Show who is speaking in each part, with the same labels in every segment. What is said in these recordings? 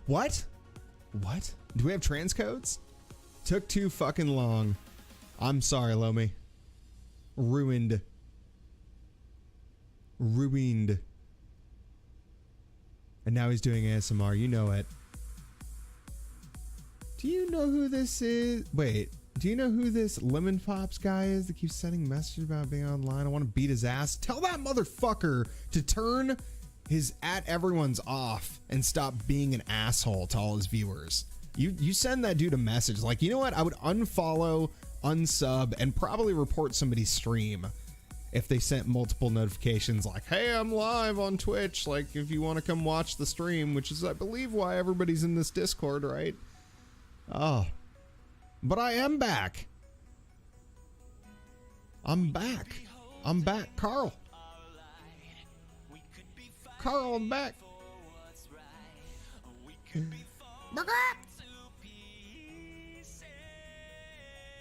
Speaker 1: What? What? Do we have transcodes? Took too fucking long. I'm sorry, Lomi. Ruined. Ruined. And now he's doing ASMR. You know it. Do you know who this is? Wait. Do you know who this Lemonpopz guy is that keeps sending messages about being online? I want to beat his ass. Tell that motherfucker to turn his @everyone's off and stop being an asshole to all his viewers. You send that dude a message like, you know what? I would unfollow, unsub, and probably report somebody's stream if they sent multiple notifications like, hey, I'm live on Twitch. Like, if you want to come watch the stream, which is, I believe, why everybody's in this Discord, right? Oh. But I am back. I'm back. I'm back. Carl. Carl, I'm back.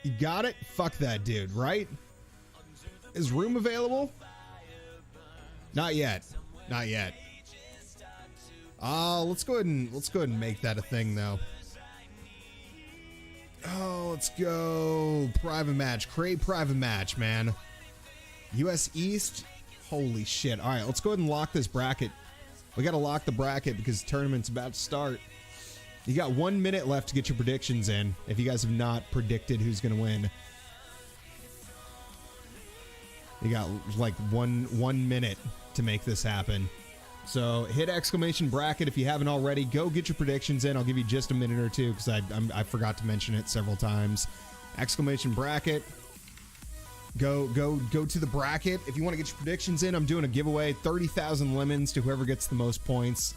Speaker 1: You got it? Fuck that dude, right? Is room available? Not yet. Not yet. Let's go ahead and make that a thing though. Oh, let's go. Private match. Create private match, man. US East. Holy shit. All right, let's go ahead and lock this bracket. We got to lock the bracket because the tournament's about to start. You got 1 minute left to get your predictions in if you guys have not predicted who's going to win. You got like one minute to make this happen. So hit exclamation bracket if you haven't already. Go get your predictions in. I'll give you just a minute or two because I forgot to mention it several times. Exclamation bracket. Go to the bracket. If you want to get your predictions in, I'm doing a giveaway. 30,000 lemons to whoever gets the most points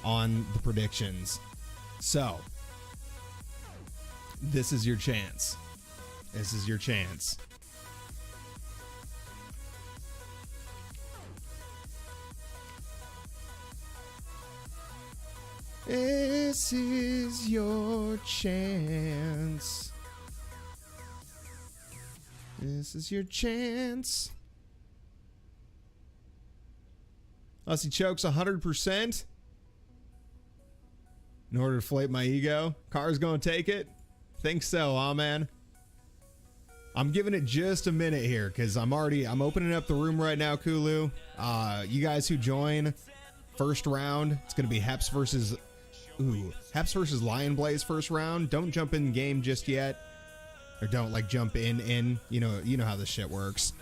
Speaker 1: on the predictions. So, this is your chance. This is your chance. This is your chance. This is your chance. Unless he chokes 100% in order to deflate my ego. Car's gonna take it? Think so, huh, man? I'm giving it just a minute here because I'm opening up the room right now, Kulu. You guys who join first round, it's gonna be Heps versus Lionblaze first round. Don't jump in the game just yet. Or don't like jump in. You know how this shit works.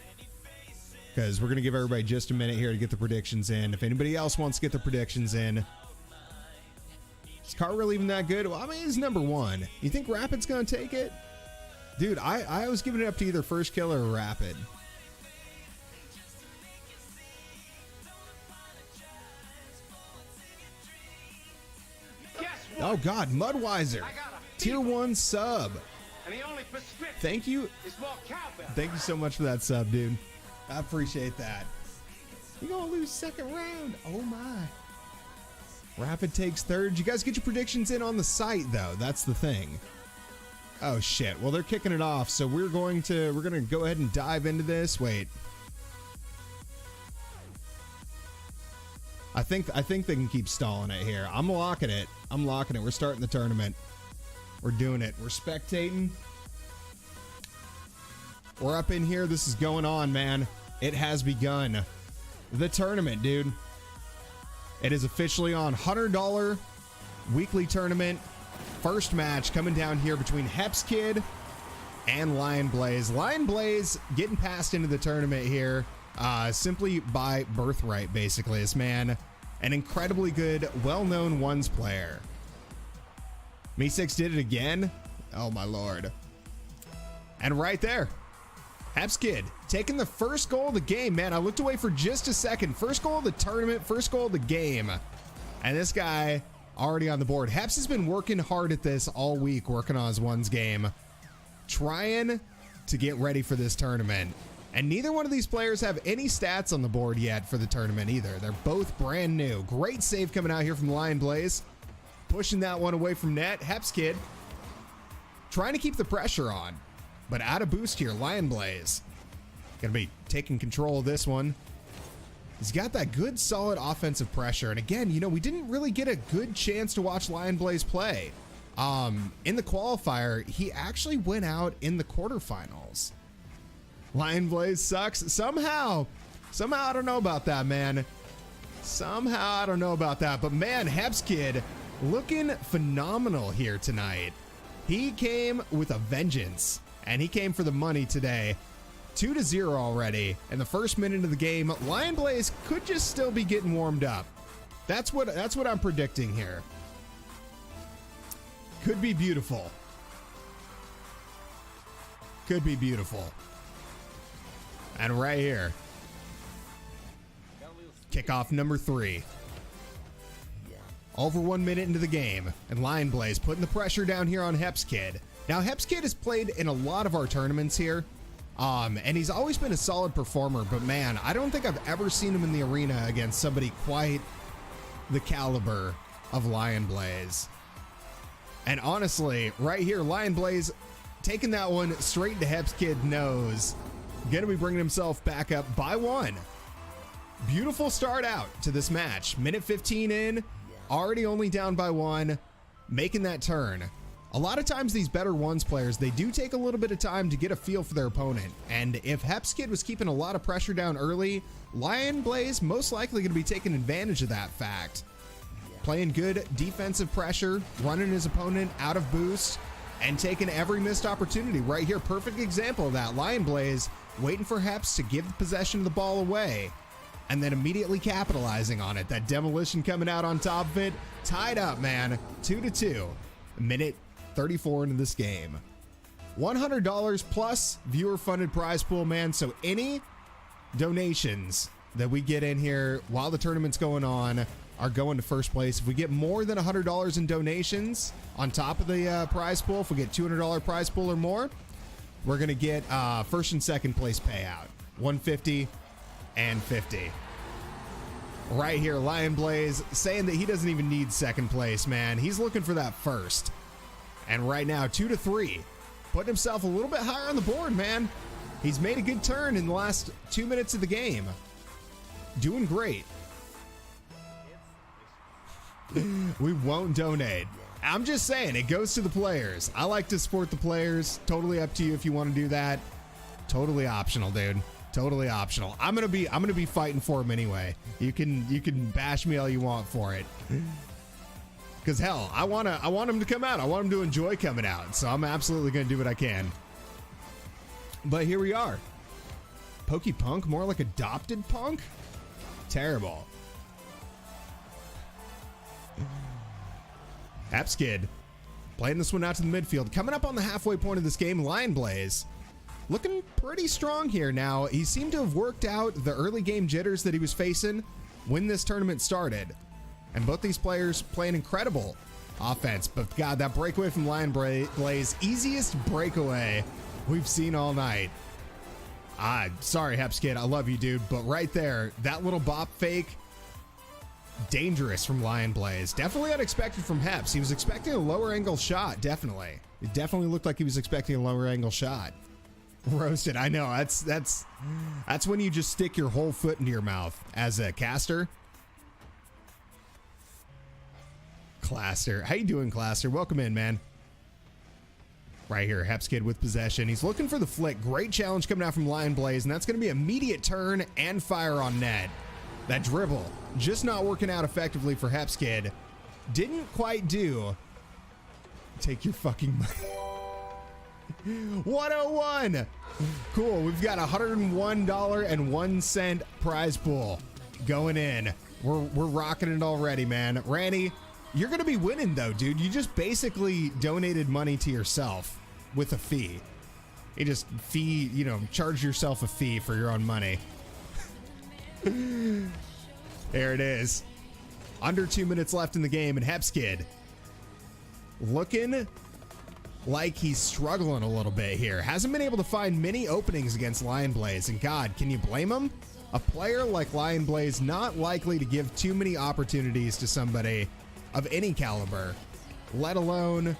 Speaker 1: Because we're gonna give everybody just a minute here to get the predictions in. If anybody else wants to get the predictions in. Is Car really even that good? Well, I mean, he's number one. You think Rapid's gonna take it? Dude, I was giving it up to either FirstKiller or Rapid. Oh god, Mudwiser. Tier 1 sub. Thank you. Thank you so much for that sub, dude. I appreciate that. You're gonna lose second round. Oh my. Rapid takes third. You guys get your predictions in on the site though. That's the thing. Oh shit. Well, they're kicking it off, so we're gonna go ahead and dive into this. Wait. I think they can keep stalling it here. I'm locking it. I'm locking it. We're starting the tournament. We're doing it. We're spectating. We're up in here. This is going on, man. It has begun. The tournament, dude. It is officially on. $100 weekly tournament. First match coming down here between Heps Kid and Lionblaze. Lionblaze getting passed into the tournament here simply by birthright, basically. This man, an incredibly good, well-known ones player. Me6 did it again. Oh, my lord. And right there, Heps Kid taking the first goal of the game. Man, I looked away for just a second. First goal of the tournament, first goal of the game. And this guy already on the board. Heps has been working hard at this all week, working on his ones game, trying to get ready for this tournament. And neither one of these players have any stats on the board yet for the tournament either. They're both brand new. Great save coming out here from Lionblaze. Pushing that one away from net. Heps Kid trying to keep the pressure on, but out of boost here. Lionblaze gonna be taking control of this one. He's got that good, solid offensive pressure. And again, you know, we didn't really get a good chance to watch Lionblaze play. In the qualifier, he actually went out in the quarterfinals. Lionblaze sucks. Somehow, I don't know about that, man. Somehow, I don't know about that. But man, Heps Kid looking phenomenal here tonight. He came with a vengeance, and he came for the money today. 2-0 already in the first minute of the game. Lionblaze could just still be getting warmed up. That's what I'm predicting here. Could be beautiful. Could be beautiful. And right here, kickoff number 3. Over 1 minute into the game, and Lionblaze putting the pressure down here on Heps Kid. Now, Heps Kid has played in a lot of our tournaments here. And he's always been a solid performer, but man, I don't think I've ever seen him in the arena against somebody quite the caliber of Lionblaze. And honestly, right here, Lionblaze taking that one straight to Heps Kid nose. Gonna be bringing himself back up by 1. Beautiful start out to this match. Minute 15 in, already only down by 1, making that turn. A lot of times these better ones players, they do take a little bit of time to get a feel for their opponent. And if Heps Kid was keeping a lot of pressure down early, Lionblaze most likely going to be taking advantage of that fact. Playing good defensive pressure, running his opponent out of boost, and taking every missed opportunity. Right here, perfect example of that. Lionblaze waiting for Heps to give the possession of the ball away, and then immediately capitalizing on it. That demolition coming out on top of it. Tied up, man. 2-2. Minute 34 into this game. $100 plus viewer funded prize pool, man. So any donations that we get in here while the tournament's going on are going to first place. If we get more than $100 in donations on top of the prize pool, if we get $200 prize pool or more, we're going to get first and second place payout. $150 and $50. Right here, Lionblaze saying that he doesn't even need second place, man. He's looking for that first. And right now, 2-3, putting himself a little bit higher on the board, man. He's made a good turn in the last 2 minutes of the game. Doing great. We won't donate. I'm just saying, it goes to the players. I like to support the players. Totally up to you if you want to do that. Totally optional, dude. Totally optional. I'm gonna be fighting for him anyway. You can bash me all you want for it. Because hell, I want him to come out. I want him to enjoy coming out. So I'm absolutely going to do what I can. But here we are. Pokey Punk, more like adopted punk? Terrible. Heps Kid playing this one out to the midfield. Coming up on the halfway point of this game, Lionblaze looking pretty strong here now. He seemed to have worked out the early game jitters that he was facing when this tournament started. And both these players playing incredible offense. But God, that breakaway from Lionblaze, easiest breakaway we've seen all night. Sorry, Heps Kid, I love you, dude. But right there, that little bop fake, dangerous from Lionblaze. Definitely unexpected from Heps. He was expecting a lower angle shot, definitely. It definitely looked like he was expecting a lower angle shot. Roasted, I know. That's when you just stick your whole foot into your mouth as a caster. Claster. How you doing, Claster? Welcome in, man. Right here, Heps Kid with possession. He's looking for the flick. Great challenge coming out from Lionblaze, and that's going to be immediate turn and fire on net. That dribble just not working out effectively for Heps Kid. Didn't quite do. Take your fucking money. 101. Cool. We've got $101.01 prize pool going in. We're rocking it already, man. Ranny, you're going to be winning, though, dude. You just basically donated money to yourself with a fee. You just charge yourself a fee for your own money. There it is. Under 2 minutes left in the game, and Heps Kid looking like he's struggling a little bit here. Hasn't been able to find many openings against Lionblaze, and God, can you blame him? A player like Lionblaze not likely to give too many opportunities to somebody of any caliber, let alone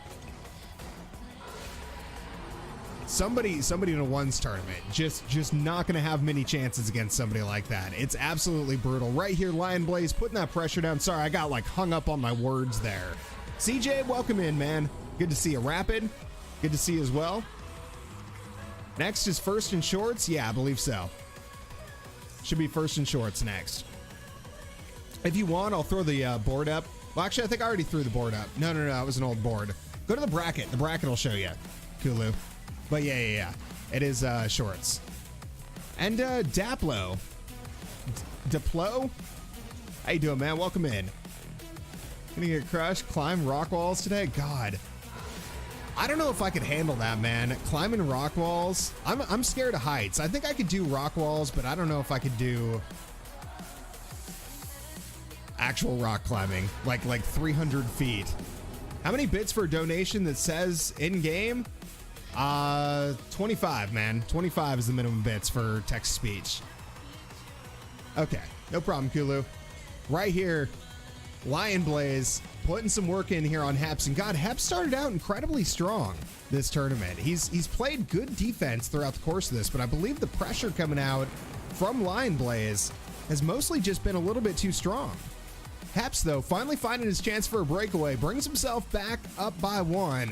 Speaker 1: somebody in a ones tournament just not gonna have many chances against somebody like that. It's absolutely brutal. Right here, Lionblaze putting that pressure down. Sorry, I got like hung up on my words there. CJ, welcome in, man. Good to see you. Rapid, good to see you as well. Next is First and Shorts. Yeah, I believe so. Should be First and Shorts next. If you want, I'll throw the board up. Well, actually, I think I already threw the board up. No, it was an old board. Go to the bracket. The bracket will show you, Kulu. But yeah. It is Shorts. And Daplo. Diplo? How you doing, man? Welcome in. Gonna get crushed. Climb rock walls today? God. I don't know if I could handle that, man. Climbing rock walls. I'm scared of heights. I think I could do rock walls, but I don't know if I could do actual rock climbing, like 300 feet. How many bits for a donation that says in game? 25, man. 25 is the minimum bits for text speech. Okay, no problem, Kulu. Right here, Lionblaze putting some work in here on Heps, and God, Heps started out incredibly strong this tournament. He's played good defense throughout the course of this, but I believe the pressure coming out from Lionblaze has mostly just been a little bit too strong. Heps, though, finally finding his chance for a breakaway, brings himself back up by 1.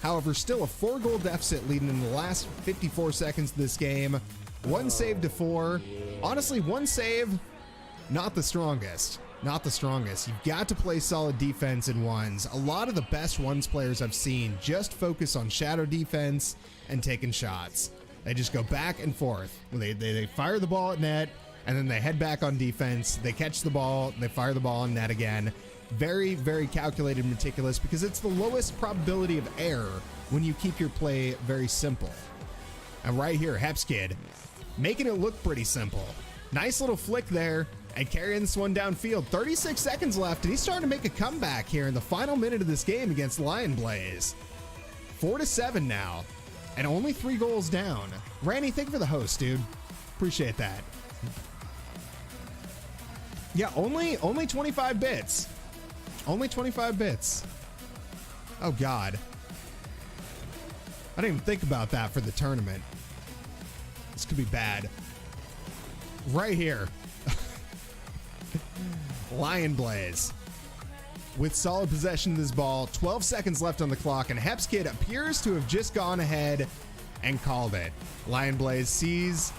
Speaker 1: However, still a 4-goal deficit leading in the last 54 seconds of this game. 1 save to 4. Honestly, 1 save, not the strongest. Not the strongest. You've got to play solid defense in ones. A lot of the best ones players I've seen just focus on shadow defense and taking shots. They just go back and forth. They fire the ball at net, and then they head back on defense. They catch the ball, they fire the ball on net again. Very, very calculated, meticulous, because it's the lowest probability of error when you keep your play very simple. And right here, Heps Kid, making it look pretty simple. Nice little flick there, and carrying this one downfield. 36 seconds left, and he's starting to make a comeback here in the final minute of this game against Lionblaze. 4-7 now, and only 3 goals down. Randy, thank you for the host, dude. Appreciate that. Yeah, only 25 bits. Only 25 bits. Oh, God. I didn't even think about that for the tournament. This could be bad. Right here. Lionblaze with solid possession of this ball. 12 seconds left on the clock, and Heps Kid appears to have just gone ahead and called it. Lionblaze sees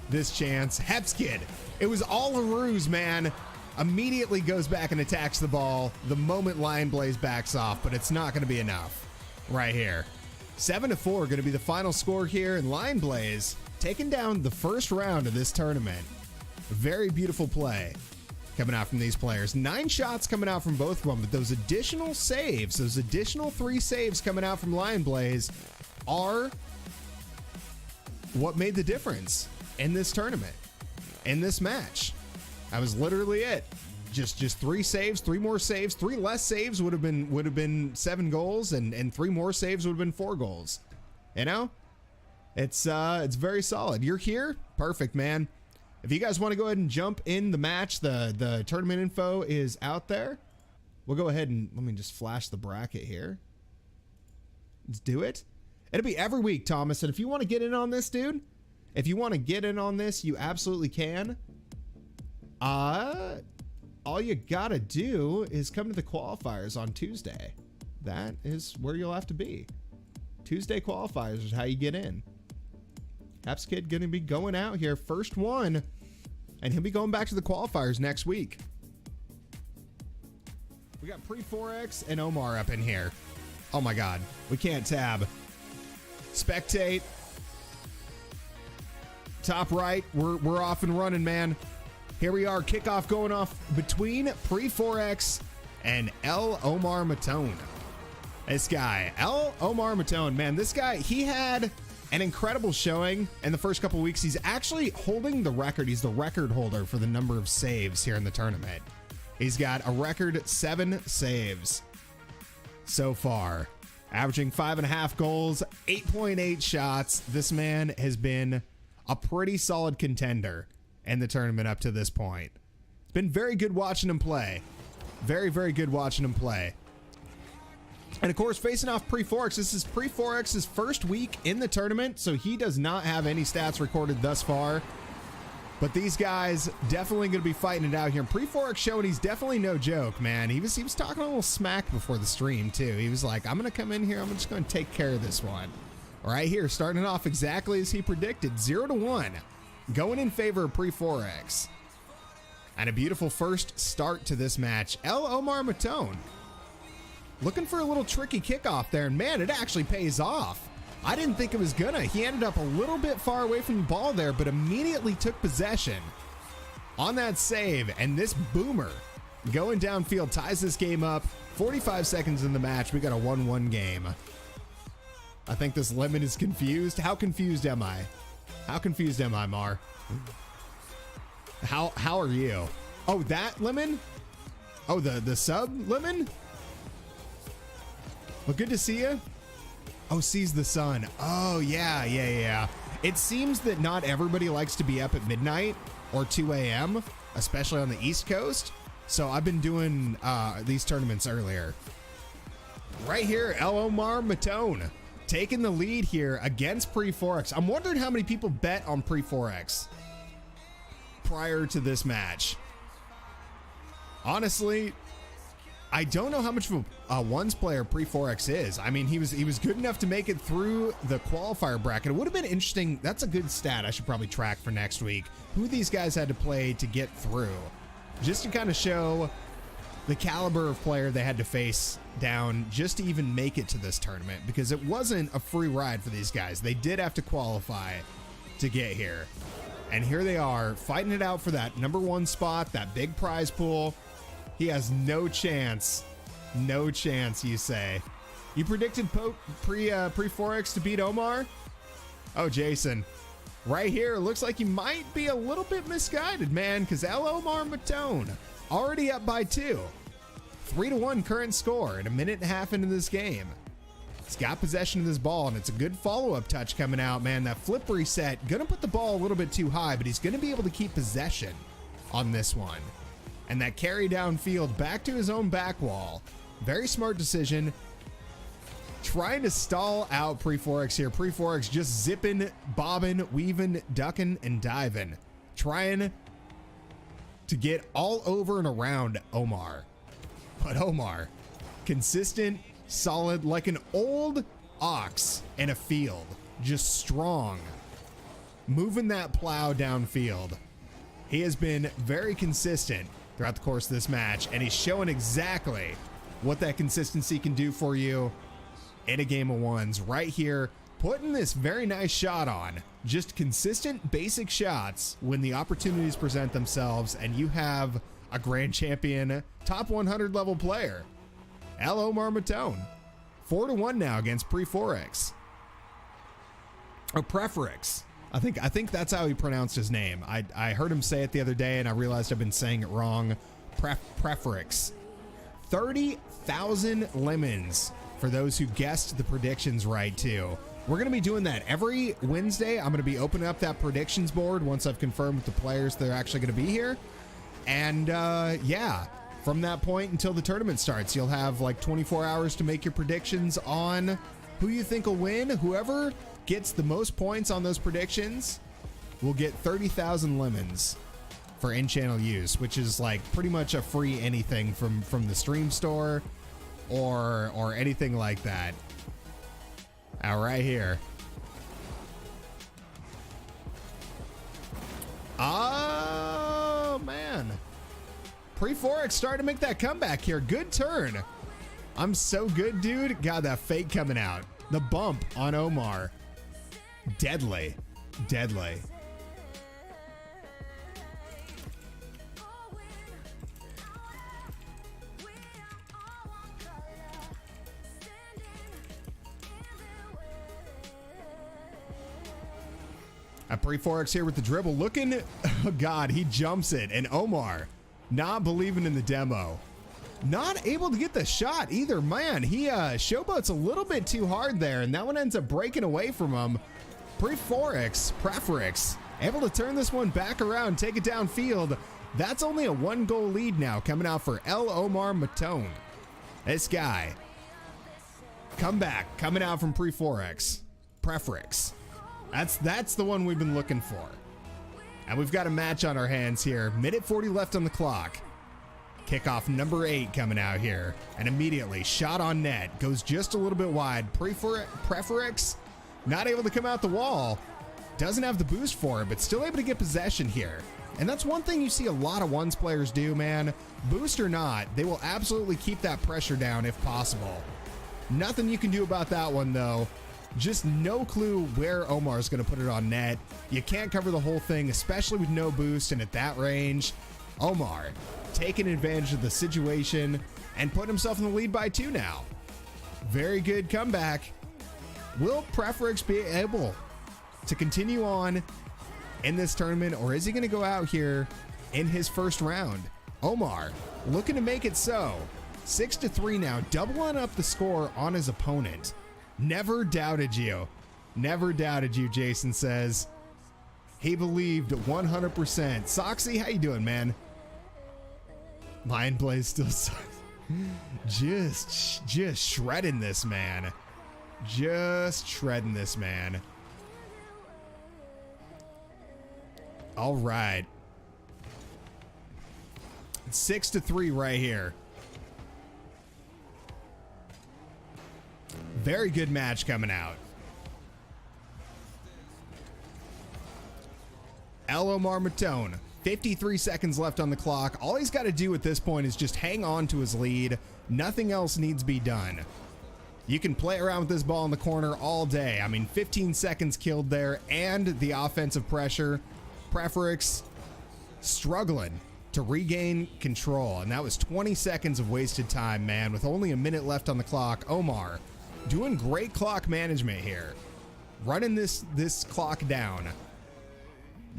Speaker 1: this chance. Heps Kid, it was all a ruse, man. Immediately goes back and attacks the ball the moment Lionblaze backs off, but it's not going to be enough right here. 7-4 going to be the final score here, and Lionblaze taking down the first round of this tournament. Very beautiful play coming out from these players. 9 shots coming out from both of them, but those additional saves, those additional 3 saves coming out from Lionblaze are what made the difference in this tournament, in this match. That was literally it. Just 3 saves, 3 more saves, 3 less saves would have been 7 goals, and 3 more saves would have been 4 goals. You know, it's very solid. You're here, perfect, man. If you guys want to go ahead and jump in the match, the tournament info is out there. We'll go ahead and let me just flash the bracket here. Let's do it. It'll be every week, Thomas. And if you want to get in on this, dude, if you want to get in on this, you absolutely can. All you gotta do is come to the qualifiers on Tuesday. That is where you'll have to be. Tuesday qualifiers is how you get in. Heps Kid gonna be going out here first one, and he'll be going back to the qualifiers next week. We got Preforex and Omar up in here. Oh my God, we can't tab. Spectate. Top right, we're off and running, man. Here we are, kickoff going off between Preforex and ElOmarMaton. This guy, ElOmarMaton, man, this guy, he had an incredible showing in the first couple weeks. He's actually holding the record. He's the record holder for the number of saves here in the tournament. He's got a record 7 saves so far, averaging 5.5 goals, 8.8 shots. This man has been a pretty solid contender in the tournament up to this point. It's been very good watching him play. Very, very good watching him play. And of course, facing off Preforex, this is Preforex's first week in the tournament, so he does not have any stats recorded thus far. But these guys definitely going to be fighting it out here. And Preforex showing he's definitely no joke, man. He was talking a little smack before the stream, too. He was like, I'm going to come in here. I'm just going to take care of this one. Right here, starting off exactly as he predicted. 0-1, going in favor of Preforex. And a beautiful first start to this match. ElOmarMaton looking for a little tricky kickoff there. And, man, it actually pays off. I didn't think it was gonna. He ended up a little bit far away from the ball there, but immediately took possession on that save. And this boomer going downfield ties this game up. 45 seconds in the match. We got a 1-1 game. I think this Lemon is confused. How confused am I? How confused am I, Mar? How are you? Oh, that Lemon? Oh, the sub Lemon? Well, good to see you. Oh, sees the sun. Oh, yeah. It seems that not everybody likes to be up at midnight or 2 a.m., especially on the East Coast. So I've been doing these tournaments earlier. Right here, ElOmarMaton taking the lead here against Preforex. I'm wondering how many people bet on Preforex prior to this match. Honestly, I don't know how much of a ones player Preforex is. I mean, he was good enough to make it through the qualifier bracket. It would have been interesting. That's a good stat I should probably track for next week. Who these guys had to play to get through, just to kind of show the caliber of player they had to face down just to even make it to this tournament, because it wasn't a free ride for these guys. They did have to qualify to get here. And here they are fighting it out for that #1 spot, that big prize pool. He has no chance. No chance, you say. You predicted Preforex to beat Omar? Oh, Jason. Right here, looks like you might be a little bit misguided, man, because ElOmarMaton already up by 2. 3-1 current score in a minute and a half into this game. He's got possession of this ball, and it's a good follow-up touch coming out, man. That flip reset, gonna put the ball a little bit too high, but he's gonna be able to keep possession on this one. And that carry downfield back to his own back wall. Very smart decision. Trying to stall out Preforex here. Preforex just zipping, bobbing, weaving, ducking, and diving. Trying to get all over and around Omar. But Omar, consistent, solid, like an old ox in a field. Just strong. Moving that plow downfield. He has been very consistent throughout the course of this match, and he's showing exactly what that consistency can do for you in a game of ones right here, putting this very nice shot on. Just consistent basic shots when the opportunities present themselves, and you have a grand champion, top 100 level player. ElOmarMaton 4-1 now against Preforex, or Preforex. I think that's how he pronounced his name. I heard him say it the other day, and I realized I've been saying it wrong. Preforex. 30,000 lemons for those who guessed the predictions right, too. We're going to be doing that every Wednesday. I'm going to be opening up that predictions board once I've confirmed with the players that are actually going to be here. And yeah, from that point until the tournament starts, you'll have like 24 hours to make your predictions on who you think will win. Whoever gets the most points on those predictions will get 30,000 lemons for in-channel use, which is like pretty much a free anything from the stream store or anything like that. All right, here. Oh man, Preforex starting to make that comeback here. Good turn. I'm so good, dude. God, that fake coming out, the bump on Omar. Deadly. Preforex here with the dribble, looking, oh God, he jumps it, and Omar not believing in the demo. Not able to get the shot either, man. He showboats a little bit too hard there, and that one ends up breaking away from him. Preforex, able to turn this one back around, take it downfield. That's only a 1-goal lead now coming out for ElOmarMaton. This guy Comeback coming out from Preforex. That's the one we've been looking for. And we've got a match on our hands here. Minute 40 left on the clock. Kickoff number 8 coming out here. And immediately, shot on net. Goes just a little bit wide. Preforex not able to come out the wall. Doesn't have the boost for it, but still able to get possession here. And that's one thing you see a lot of ones players do, man. Boost or not, they will absolutely keep that pressure down if possible. Nothing you can do about that one, though. Just no clue where Omar's going to put it on net. You can't cover the whole thing, especially with no boost and at that range. Omar taking advantage of the situation and putting himself in the lead by 2 now. Very good comeback. Will Preforex be able to continue on in this tournament, or is he going to go out here in his first round? Omar looking to make it so. 6-3 now, doubling up the score on his opponent. Never doubted you. Never doubted you, Jason says. He believed 100%. Soxy, how you doing, man? Lionblaze still sucks. Just shredding this man. Just shredding this man. All right. 6-3 right here. Very good match coming out. ElOmarMaton, 53 seconds left on the clock. All he's got to do at this point is just hang on to his lead. Nothing else needs to be done. You can play around with this ball in the corner all day. I mean, 15 seconds killed there, and the offensive pressure. Preforex struggling to regain control, and that was 20 seconds of wasted time, man, with only a minute left on the clock. Omar doing great clock management here, running this clock down,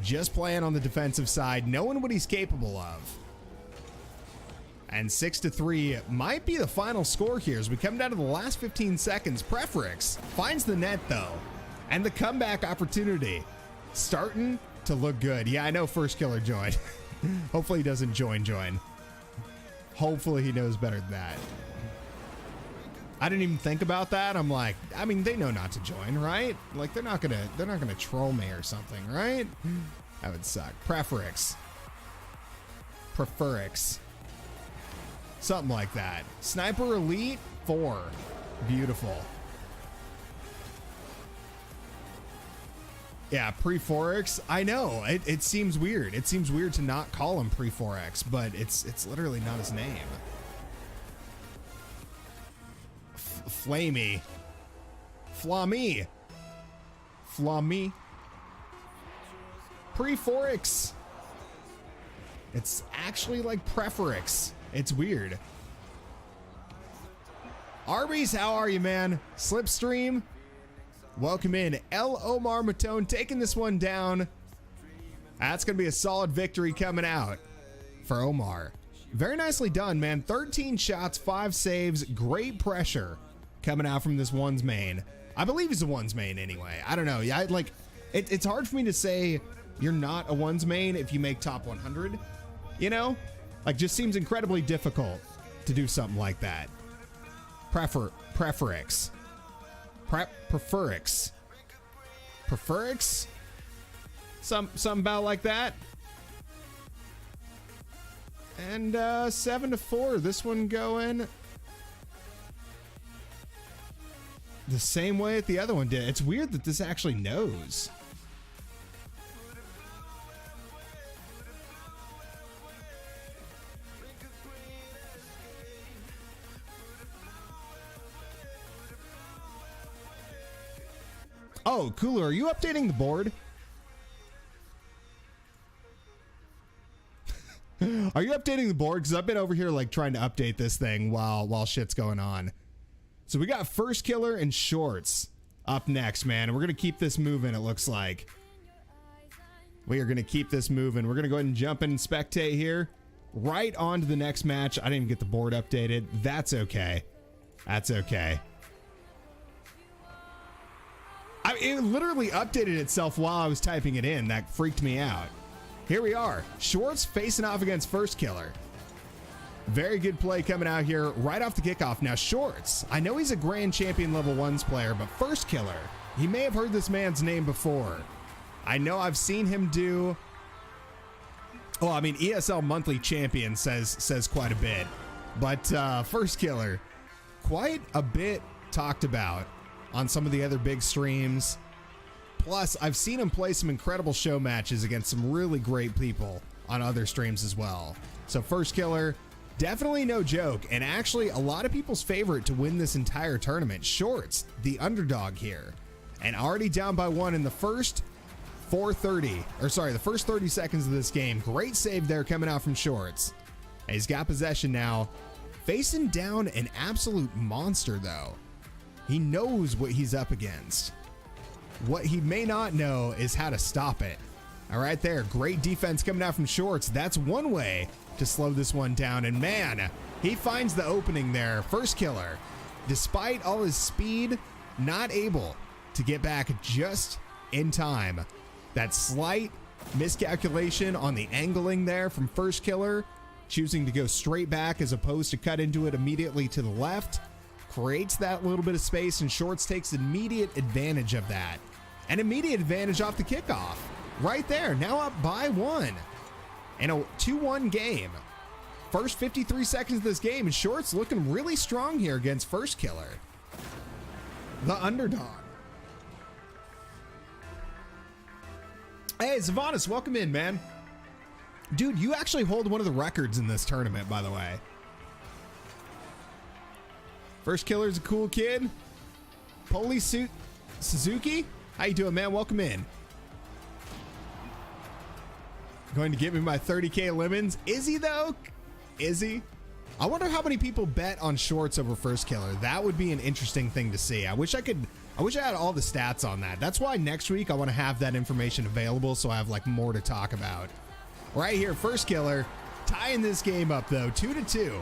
Speaker 1: just playing on the defensive side, knowing what he's capable of. And 6-3 might be the final score here as we come down to the last 15 seconds. Preforex finds the net though, and the comeback opportunity starting to look good. Yeah, I know FirstKiller joined. Hopefully he doesn't join. Hopefully he knows better than that. I didn't even think about that. I'm like, I mean, they know not to join, right? Like they're not gonna troll me or something, right? That would suck. Preforex. Something like that. Sniper Elite 4. Beautiful. Yeah, Preforex. I know. It seems weird. It seems weird to not call him Preforex, but it's literally not his name. Flamey. Flammy. Preforex. It's actually like Preforex. It's weird. Arby's, how are you, man? Slipstream, welcome in. ElOmarMaton taking this one down. That's going to be a solid victory coming out for Omar. Very nicely done, man. 13 shots, 5 saves, great pressure coming out from this one's main. I believe he's a one's main anyway. I don't know. Yeah, like it's hard for me to say you're not a one's main if you make top 100, you know? Like, just seems incredibly difficult to do something like that. Preforex. Something about like that. And 7-4. This one going the same way that the other one did. It's weird that this actually knows. Oh, Cooler, are you updating the board? Are you updating the board? Because I've been over here like trying to update this thing while shit's going on. So we got FirstKiller and Schwarz up next, man. And we're going to keep this moving, it looks like. We are going to keep this moving. We're going to go ahead and jump in and spectate here. Right on to the next match. I didn't even get the board updated. That's okay. That's okay. It literally updated itself while I was typing it in. That freaked me out. Here we are. Schwarz facing off against FirstKiller. Very good play coming out here right off the kickoff. Now, Schwarz, I know he's a Grand Champion level 1s player, but FirstKiller, he may have heard this man's name before. I know I've seen him do... Well, I mean, ESL Monthly Champion says quite a bit. But FirstKiller, quite a bit talked about on some of the other big streams. Plus, I've seen him play some incredible show matches against some really great people on other streams as well. So FirstKiller, definitely no joke, and actually a lot of people's favorite to win this entire tournament. Schwarz, the underdog here, and already down by 1 in the first the first 30 seconds of this game. Great save there coming out from Schwarz. He's got possession now, facing down an absolute monster though. He knows what he's up against. What he may not know is how to stop it. All right, there, great defense coming out from Schwarz. That's one way to slow this one down, and man, he finds the opening there. FirstKiller, despite all his speed, not able to get back just in time. That slight miscalculation on the angling there from FirstKiller, choosing to go straight back as opposed to cut into it immediately to the left, creates that little bit of space, and Schwarz takes immediate advantage of that. An immediate advantage off the kickoff. Right there, now up by 1 in a 2-1 game. First 53 seconds of this game, and Schwarz looking really strong here against FirstKiller, the underdog. Hey, Zavanis, welcome in, man. Dude, you actually hold one of the records in this tournament, by the way. FirstKiller's a cool kid. Poli Suzuki, how you doing, man? Welcome in. Going to give me my 30K lemons. Is he, though? Is he? I wonder how many people bet on Schwarz over FirstKiller. That would be an interesting thing to see. I wish I had all the stats on that. That's why next week I want to have that information available so I have like more to talk about. Right here, FirstKiller tying this game up though, 2-2.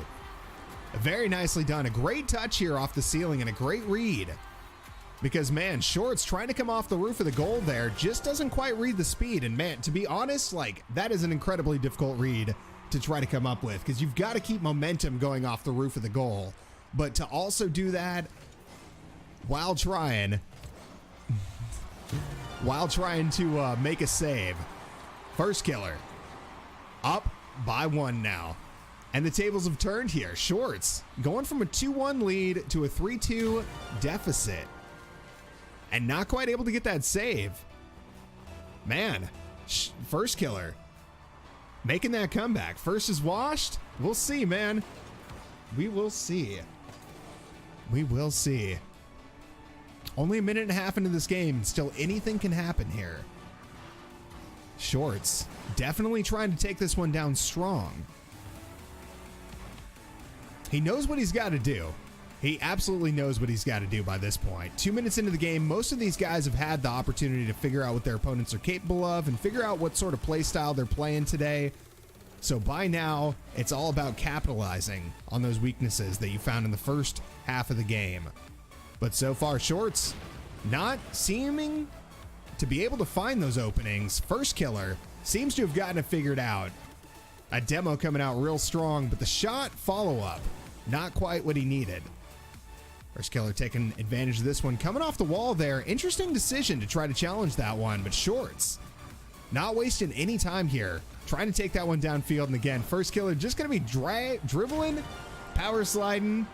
Speaker 1: Very nicely done. A great touch here off the ceiling and a great read. Because man, Schwarz trying to come off the roof of the goal there just doesn't quite read the speed. And man, to be honest, like that is an incredibly difficult read to try to come up with, because you've got to keep momentum going off the roof of the goal. But to also do that while trying to make a save. FirstKiller up by 1 now. And the tables have turned here. Schwarz going from a 2-1 lead to a 3-2 deficit. And not quite able to get that save. Man, FirstKiller making that comeback. First is washed. We'll see, man. We will see. We will see. Only a minute and a half into this game. Still anything can happen here. Schwarz definitely trying to take this one down strong. He knows what he's got to do. He absolutely knows what he's got to do by this point. 2 minutes into the game, most of these guys have had the opportunity to figure out what their opponents are capable of and figure out what sort of play style they're playing today. So by now, it's all about capitalizing on those weaknesses that you found in the first half of the game. But so far, Schwarz not seeming to be able to find those openings. FirstKiller seems to have gotten it figured out. A demo coming out real strong, but the shot follow-up, not quite what he needed. FirstKiller taking advantage of this one. Coming off the wall there. Interesting decision to try to challenge that one, but Schwarz not wasting any time here. Trying to take that one downfield, and again, FirstKiller just going to be dribbling, power sliding,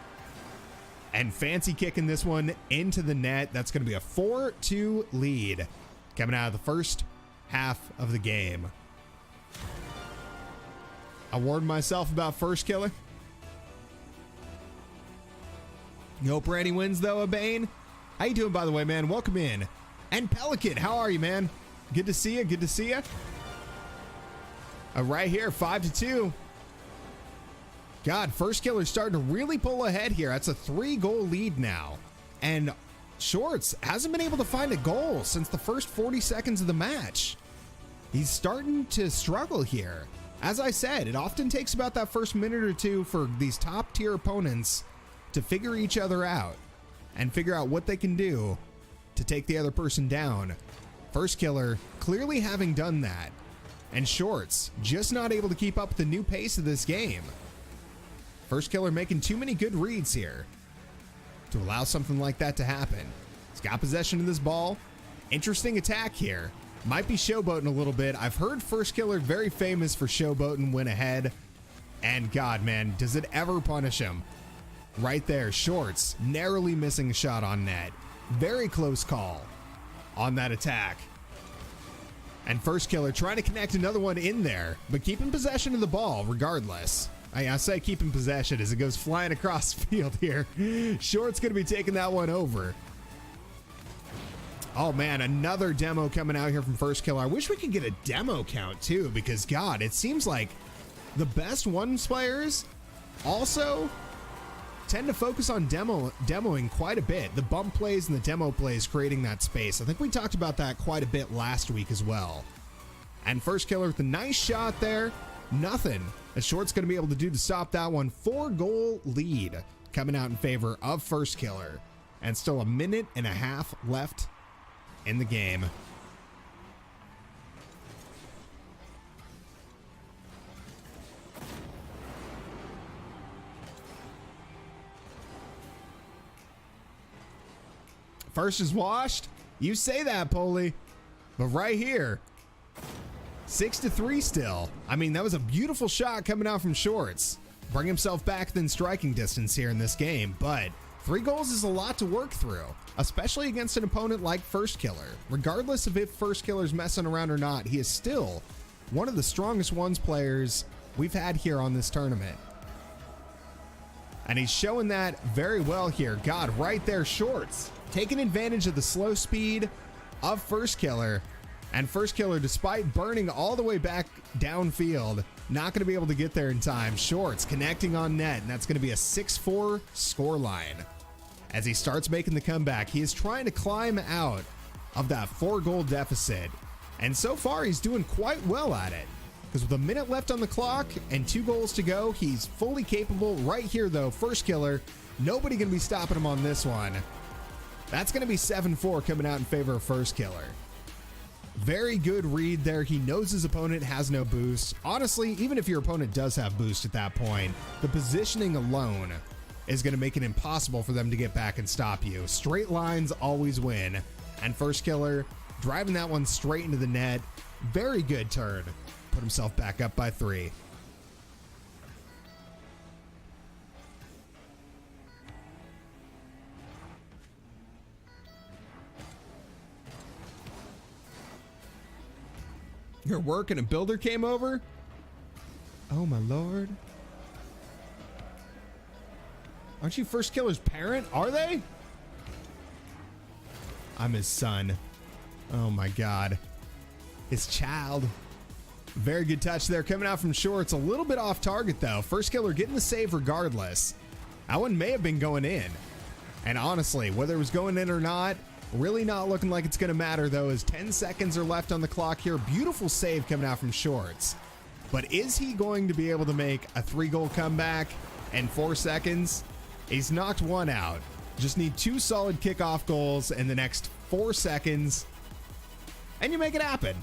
Speaker 1: and fancy kicking this one into the net. That's going to be a 4-2 lead coming out of the first half of the game. I warned myself about FirstKiller. You hope Randy wins though, Abane. How you doing, by the way, man? Welcome in. And Pelican, how are you, man? Good to see you. Good to see you. Right here, 5-2. God, FirstKiller starting to really pull ahead here. That's a 3-goal lead now. And Schwarz hasn't been able to find a goal since the first 40 seconds of the match. He's starting to struggle here. As I said, it often takes about that first minute or two for these top tier opponents to figure each other out and figure out what they can do to take the other person down. FirstKiller clearly having done that, and Schwarz just not able to keep up with the new pace of this game. FirstKiller making too many good reads here to allow something like that to happen. He's got possession of this ball. Interesting attack here. Might be showboating a little bit. I've heard FirstKiller very famous for showboating when ahead. And God, man, does it ever punish him. Right there, Schwarz narrowly missing a shot on net. Very close call on that attack. And FirstKiller trying to connect another one in there, but keeping possession of the ball regardless. I say keeping possession as it goes flying across the field here. Schwarz going to be taking that one over. Oh man, another demo coming out here from FirstKiller. I wish we could get a demo count too, because God, it seems like the best ones players also tend to focus on demoing quite a bit. The bump plays and the demo plays creating that space. I think we talked about that quite a bit last week as well. And FirstKiller with a nice shot there. Nothing as Schwarz going to be able to do to stop that one. 4-goal lead coming out in favor of FirstKiller. And still a minute and a half left in the game. First is washed. You say that, Polly. But right here, 6-3 still. I mean, that was a beautiful shot coming out from Schwarz. Bring himself back within striking distance here in this game. But 3 goals is a lot to work through, especially against an opponent like FirstKiller. Regardless of if FirstKiller's messing around or not, he is still one of the strongest ones players we've had here on this tournament. And he's showing that very well here. God, right there, Schwarz taking advantage of the slow speed of FirstKiller. And FirstKiller, despite burning all the way back downfield, not going to be able to get there in time. Schwarz connecting on net, and that's going to be a 6-4 scoreline. As he starts making the comeback, he is trying to climb out of that 4-goal deficit. And so far, he's doing quite well at it. Because with a minute left on the clock and 2 goals to go, he's fully capable. Right here, though, FirstKiller, nobody going to be stopping him on this one. That's going to be 7-4 coming out in favor of FirstKiller. Very good read there. He knows his opponent has no boost. Honestly, even if your opponent does have boost at that point, the positioning alone is going to make it impossible for them to get back and stop you. Straight lines always win. And FirstKiller driving that one straight into the net. Very good turn. Put himself back up by 3. Your work and a builder came over? Oh my lord. Aren't you FirstKiller's parent? Are they? I'm his son. Oh my god. His child. Very good touch there coming out from Schwarz. A little bit off target though. FirstKiller getting the save regardless. That one may have been going in. And honestly, whether it was going in or not, really not looking like it's going to matter though, as 10 seconds are left on the clock here. Beautiful save coming out from Schwarz. But is he going to be able to make a 3-goal comeback in 4 seconds? He's knocked one out. Just need 2 solid kickoff goals in the next 4 seconds, and you make it happen.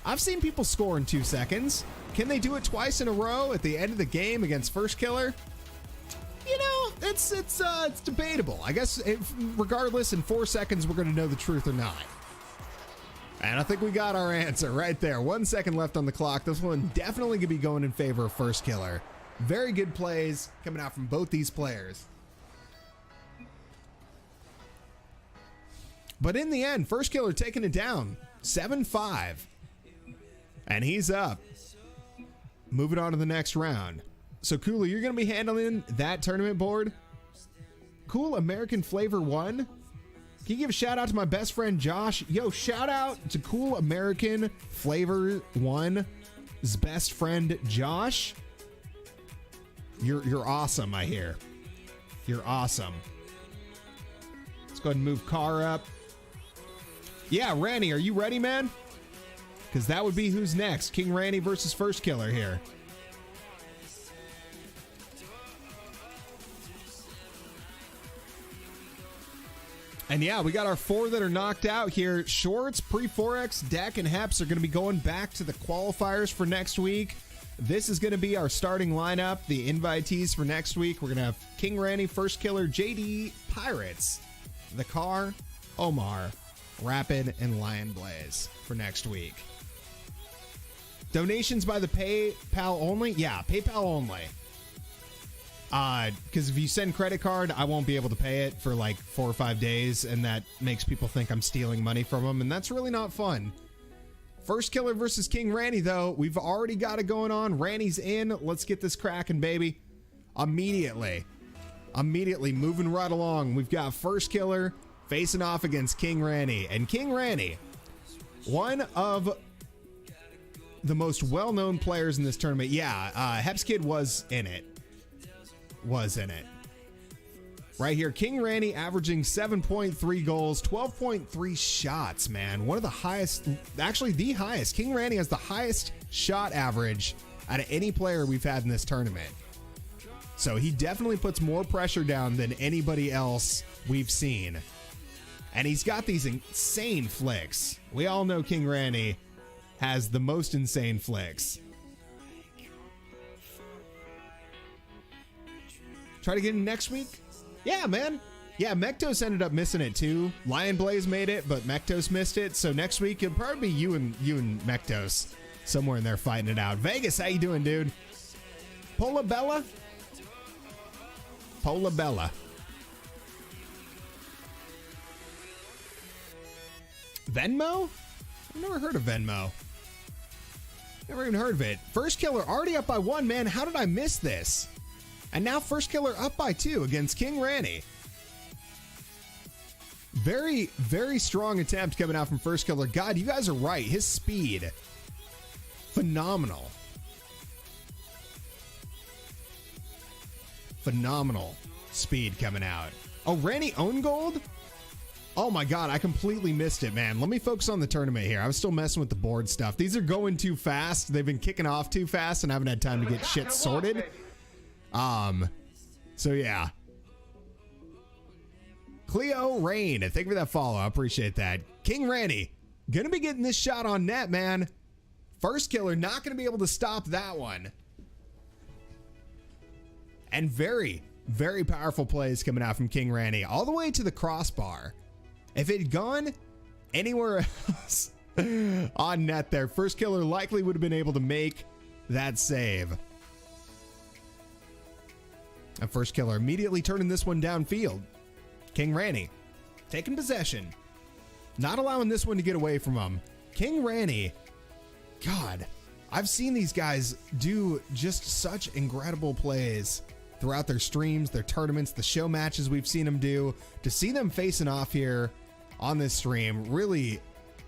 Speaker 1: I've seen people score in 2 seconds. Can they do it twice in a row at the end of the game against FirstKiller? You know, it's debatable. I guess regardless, in 4 seconds, we're going to know the truth or not. And I think we got our answer right there. 1 second left on the clock. This one definitely going to be going in favor of FirstKiller. Very good plays coming out from both these players. But in the end, FirstKiller taking it down. 7-5. And he's up. Moving on to the next round. So, Cooler, you're going to be handling that tournament board? Cool American Flavor 1? Can you give a shout out to my best friend Josh? Yo, shout out to Cool American Flavor 1's best friend Josh. You're awesome, I hear. You're awesome. Let's go ahead and move Car up. Yeah, Ranny, are you ready, man? Because that would be who's next. KingRanny versus FirstKiller here. And yeah, we got our 4 that are knocked out here. Schwarz, Preforex, Deck, and Heps are going to be going back to the qualifiers for next week. This is going to be our starting lineup. The invitees for next week, we're going to have KingRanny, FirstKiller, JD, Pirates, TheCar, Omar, Rapid, and Lionblaze for next week. Donations by the PayPal only? Yeah, PayPal only. Because if you send credit card, I won't be able to pay it for like 4 or 5 days, and that makes people think I'm stealing money from them, and that's really not fun. FirstKiller versus KingRanny, though. We've already got it going on. Ranny's in. Let's get this cracking, baby. Immediately moving right along. We've got FirstKiller facing off against KingRanny. And KingRanny, one of the most well-known players in this tournament. Yeah, Heps Kid was in it. Right here, KingRanny averaging 7.3 goals, 12.3 shots, man. One of the highest, actually the highest. KingRanny has the highest shot average out of any player we've had in this tournament. So he definitely puts more pressure down than anybody else we've seen. And he's got these insane flicks. We all know KingRanny has the most insane flicks. Try to get in next week? Yeah, man. Yeah, Mektos ended up missing it too. Lionblaze made it, but Mektos missed it. So next week it'll probably be you and Mektos somewhere in there fighting it out. Vegas, how you doing, dude? Pola Bella? Venmo? I've never heard of Venmo. Never even heard of it. FirstKiller already up by 1, man. How did I miss this? And now FirstKiller up by 2 against KingRanny. Very, very strong attempt coming out from FirstKiller. God, you guys are right. His speed, phenomenal. Phenomenal speed coming out. Oh, Ranny own gold? Oh my God, I completely missed it, man. Let me focus on the tournament here. I was still messing with the board stuff. These are going too fast. They've been kicking off too fast and I haven't had time to get shit sorted. So yeah. Cleo Rain, thank you for that follow. I appreciate that. KingRanny, gonna be getting this shot on net, man. FirstKiller not gonna be able to stop that one. And very, very powerful plays coming out from KingRanny, all the way to the crossbar. If it had gone anywhere else on net there, FirstKiller likely would have been able to make that save. And FirstKiller immediately turning this one downfield. KingRanny taking possession, not allowing this one to get away from him. KingRanny, God, I've seen these guys do just such incredible plays throughout their streams, their tournaments, the show matches we've seen them do. To see them facing off here on this stream, really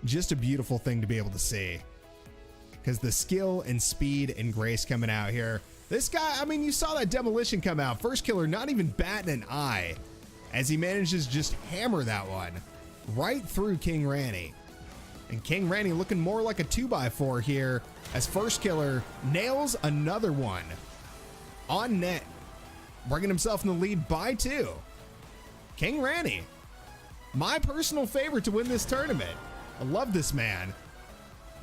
Speaker 1: just a beautiful thing to be able to see. Because the skill and speed and grace coming out here. This guy, I mean, you saw that demolition come out. FirstKiller not even batting an eye as he manages to just hammer that one right through KingRanny. And KingRanny looking more like a 2x4 here as FirstKiller nails another one on net, bringing himself in the lead by 2. KingRanny, my personal favorite to win this tournament. I love this man,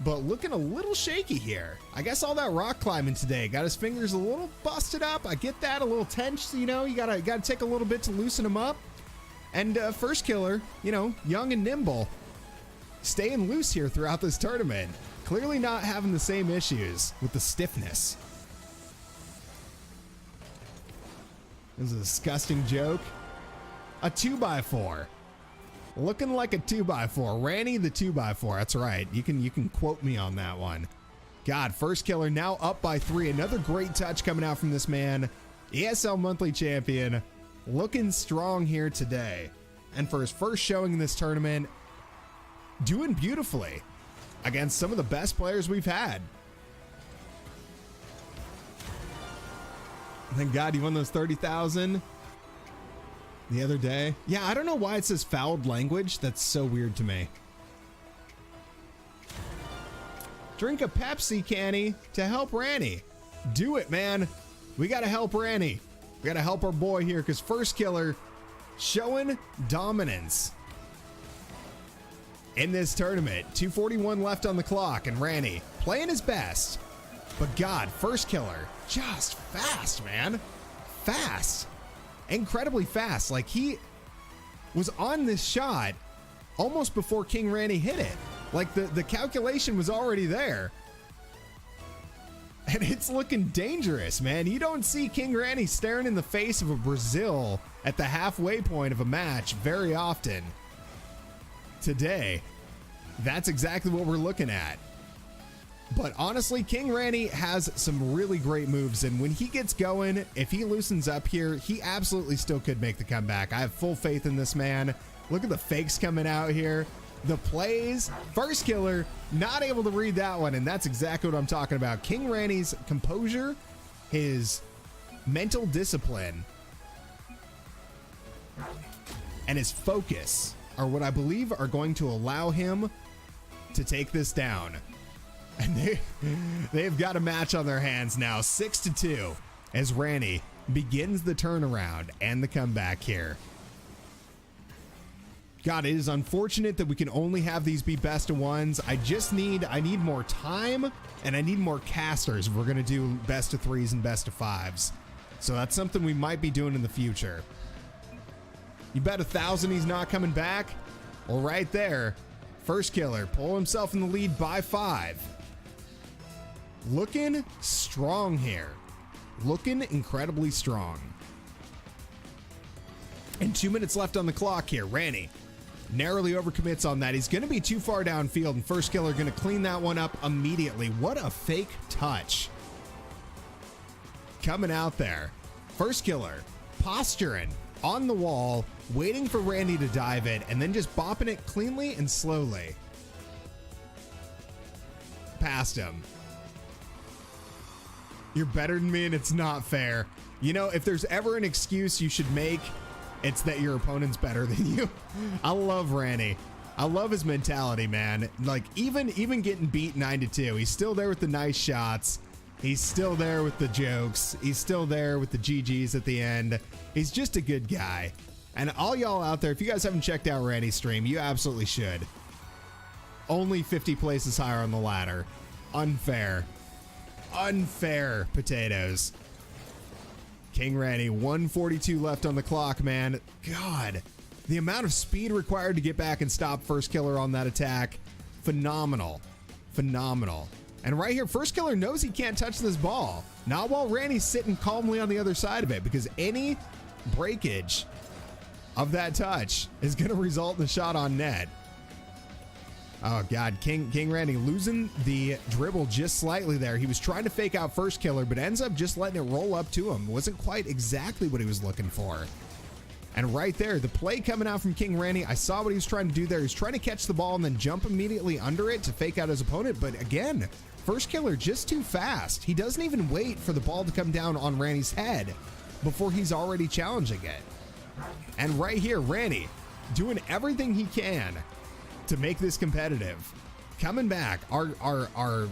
Speaker 1: but looking a little shaky here. I guess all that rock climbing today got his fingers a little busted up. I get that, a little tense, you know, you gotta take a little bit to loosen him up. And FirstKiller, you know, young and nimble, staying loose here throughout this tournament. Clearly not having the same issues with the stiffness. This is a disgusting joke. A 2x4. Looking like a 2x4. Ranny the 2x4. That's right. You can quote me on that one. God, FirstKiller now up by 3. Another great touch coming out from this man. ESL monthly champion. Looking strong here today. And for his first showing in this tournament, doing beautifully against some of the best players we've had. Thank God he won those 30,000 the other day. Yeah, I don't know why it says fouled language. That's so weird to me. Drink a Pepsi, Canny, to help Ranny. Do it, man. We got to help Ranny. We got to help our boy here because FirstKiller showing dominance in this tournament. 2:41 left on the clock and Ranny playing his best. But God, FirstKiller, just fast, man. Fast. Incredibly fast. Like, he was on this shot almost before KingRanny hit it. Like, the calculation was already there. And it's looking dangerous, man. You don't see KingRanny staring in the face of a Brazil at the halfway point of a match very often. Today, that's exactly what we're looking at. But honestly, KingRanny has some really great moves, and when he gets going, if he loosens up here, he absolutely still could make the comeback. I have full faith in this man. Look at the fakes coming out here. The plays. FirstKiller not able to read that one, and that's exactly what I'm talking about. KingRanny's composure, his mental discipline, and his focus are what I believe are going to allow him to take this down. And they've got a match on their hands now, 6-2, as Ranny begins the turnaround and the comeback here. God, it is unfortunate that we can only have these be best of ones. I need more time, and I need more casters if we're going to do best of threes and best of fives. So that's something we might be doing in the future. You bet 1,000 he's not coming back? Well, right there, FirstKiller pull himself in the lead by 5. Looking strong here. Looking incredibly strong. And 2 minutes left on the clock here. Ranny narrowly overcommits on that. He's going to be too far downfield, and FirstKiller going to clean that one up immediately. What a fake touch. Coming out there. FirstKiller posturing on the wall, waiting for Randy to dive it, and then just bopping it cleanly and slowly. Past him. You're better than me, and it's not fair. You know, if there's ever an excuse you should make, it's that your opponent's better than you. I love Ranny. I love his mentality, man. Like, even getting beat 9-2, he's still there with the nice shots. He's still there with the jokes. He's still there with the GGs at the end. He's just a good guy. And all y'all out there, if you guys haven't checked out Randy's stream, you absolutely should. Only 50 places higher on the ladder. Unfair. Unfair potatoes. KingRanny, 142 left on the clock, man. God, the amount of speed required to get back and stop FirstKiller on that attack, phenomenal. Phenomenal. And right here, FirstKiller knows he can't touch this ball. Not while Randy's sitting calmly on the other side of it, because any breakage of that touch is going to result in a shot on net. Oh, God. KingRanny losing the dribble just slightly there. He was trying to fake out FirstKiller, but ends up just letting it roll up to him. Wasn't quite exactly what he was looking for. And right there, the play coming out from KingRanny, I saw what he was trying to do there. He was trying to catch the ball and then jump immediately under it to fake out his opponent. But again, FirstKiller just too fast. He doesn't even wait for the ball to come down on Randy's head before he's already challenging it. And right here, Randy doing everything he can to make this competitive. Coming back, our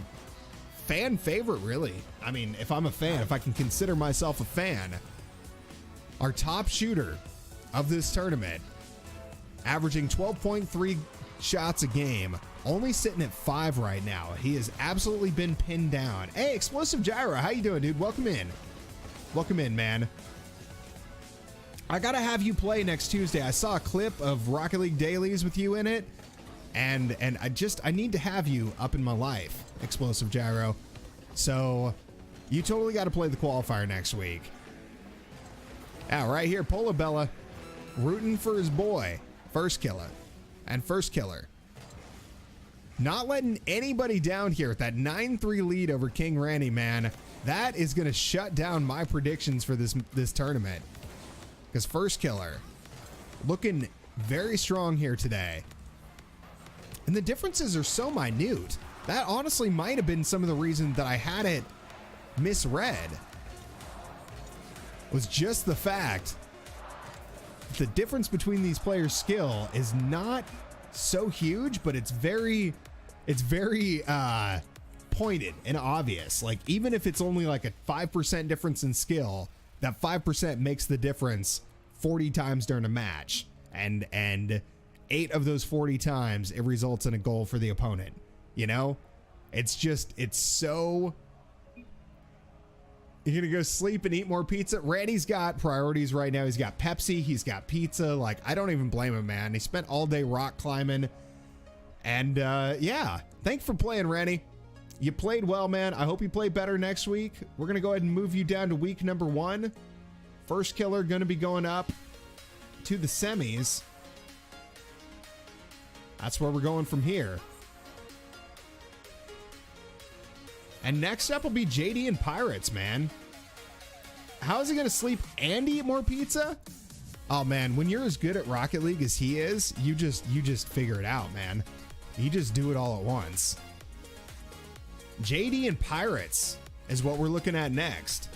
Speaker 1: fan favorite, really. I mean, if I'm a fan, if I can consider myself a fan, our top shooter of this tournament, averaging 12.3 shots a game, only sitting at 5 right now. He has absolutely been pinned down. Hey, Explosive Gyro, how you doing, dude? Welcome in. Welcome in, man. I gotta have you play next Tuesday. I saw a clip of Rocket League dailies with you in it, and I need to have you up in my life, Explosive Gyro. So you totally got to play the qualifier next week. Yeah, right here, Polabella rooting for his boy, FirstKiller. And FirstKiller not letting anybody down here with that 9-3 lead over KingRanny, man. That is going to shut down my predictions for this tournament. Because FirstKiller looking very strong here today. And the differences are so minute. That honestly might have been some of the reason that I had it misread. Was just the fact the difference between these players' skill is not so huge, but it's very pointed and obvious. Like, even if it's only like a 5% difference in skill, that 5% makes the difference 40 times during a match. And 8 of those 40 times, it results in a goal for the opponent. You know? It's so You gonna go sleep and eat more pizza? Randy's got priorities right now. He's got Pepsi. He's got pizza. Like, I don't even blame him, man. He spent all day rock climbing. And yeah, thanks for playing, Randy. You played well, man. I hope you play better next week. We're gonna go ahead and move you down to week number 1. FirstKiller gonna be going up to the semis. That's where we're going from here. And next up will be JD and Pirates, man. How is he going to sleep and eat more pizza? Oh, man, when you're as good at Rocket League as he is, you just figure it out, man. You just do it all at once. JD and Pirates is what we're looking at next.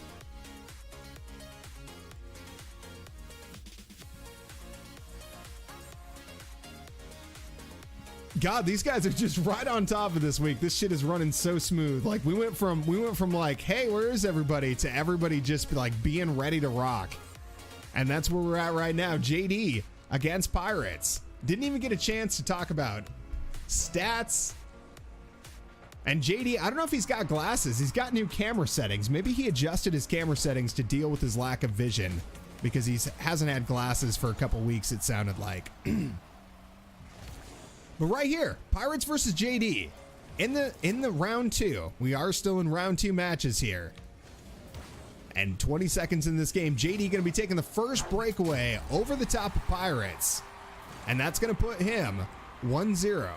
Speaker 1: God, these guys are just right on top of this week. This shit is running so smooth. Like, we went from like, hey, where is everybody, to everybody just like being ready to rock. And that's where we're at right now. JD against Pirates. Didn't even get a chance to talk about stats. And JD, I don't know if he's got glasses. He's got new camera settings. Maybe he adjusted his camera settings to deal with his lack of vision, because he hasn't had glasses for a couple weeks, it sounded like. But right here, Pirates versus JD in the round 2. We are still in round 2 matches here. And 20 seconds in this game, JD going to be taking the first breakaway over the top of Pirates. And that's going to put him 1-0.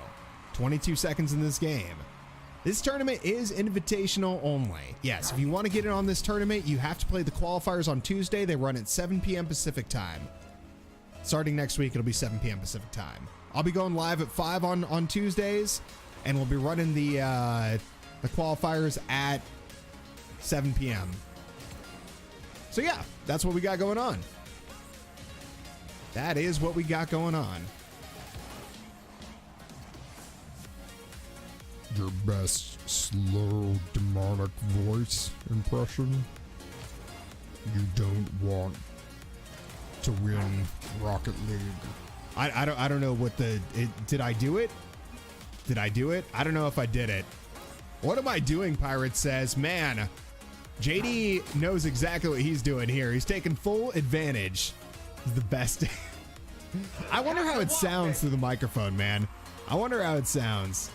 Speaker 1: 22 seconds in this game. This tournament is invitational only. Yes, if you want to get in on this tournament, you have to play the qualifiers on Tuesday. They run at 7 p.m. Pacific time. Starting next week, it'll be 7 p.m. Pacific time. I'll be going live at 5 on Tuesdays, and we'll be running the qualifiers at 7 p.m. So yeah, that's what we got going on. That is what we got going on.
Speaker 2: Your best slow demonic voice impression? You don't want to win Rocket League.
Speaker 1: I don't know what did I do it? Did I do it? I don't know if I did it. What am I doing? Pirate says, man, JD knows exactly what he's doing here. He's taking full advantage. He's the best. I wonder how it sounds through the microphone, man. I wonder how it sounds.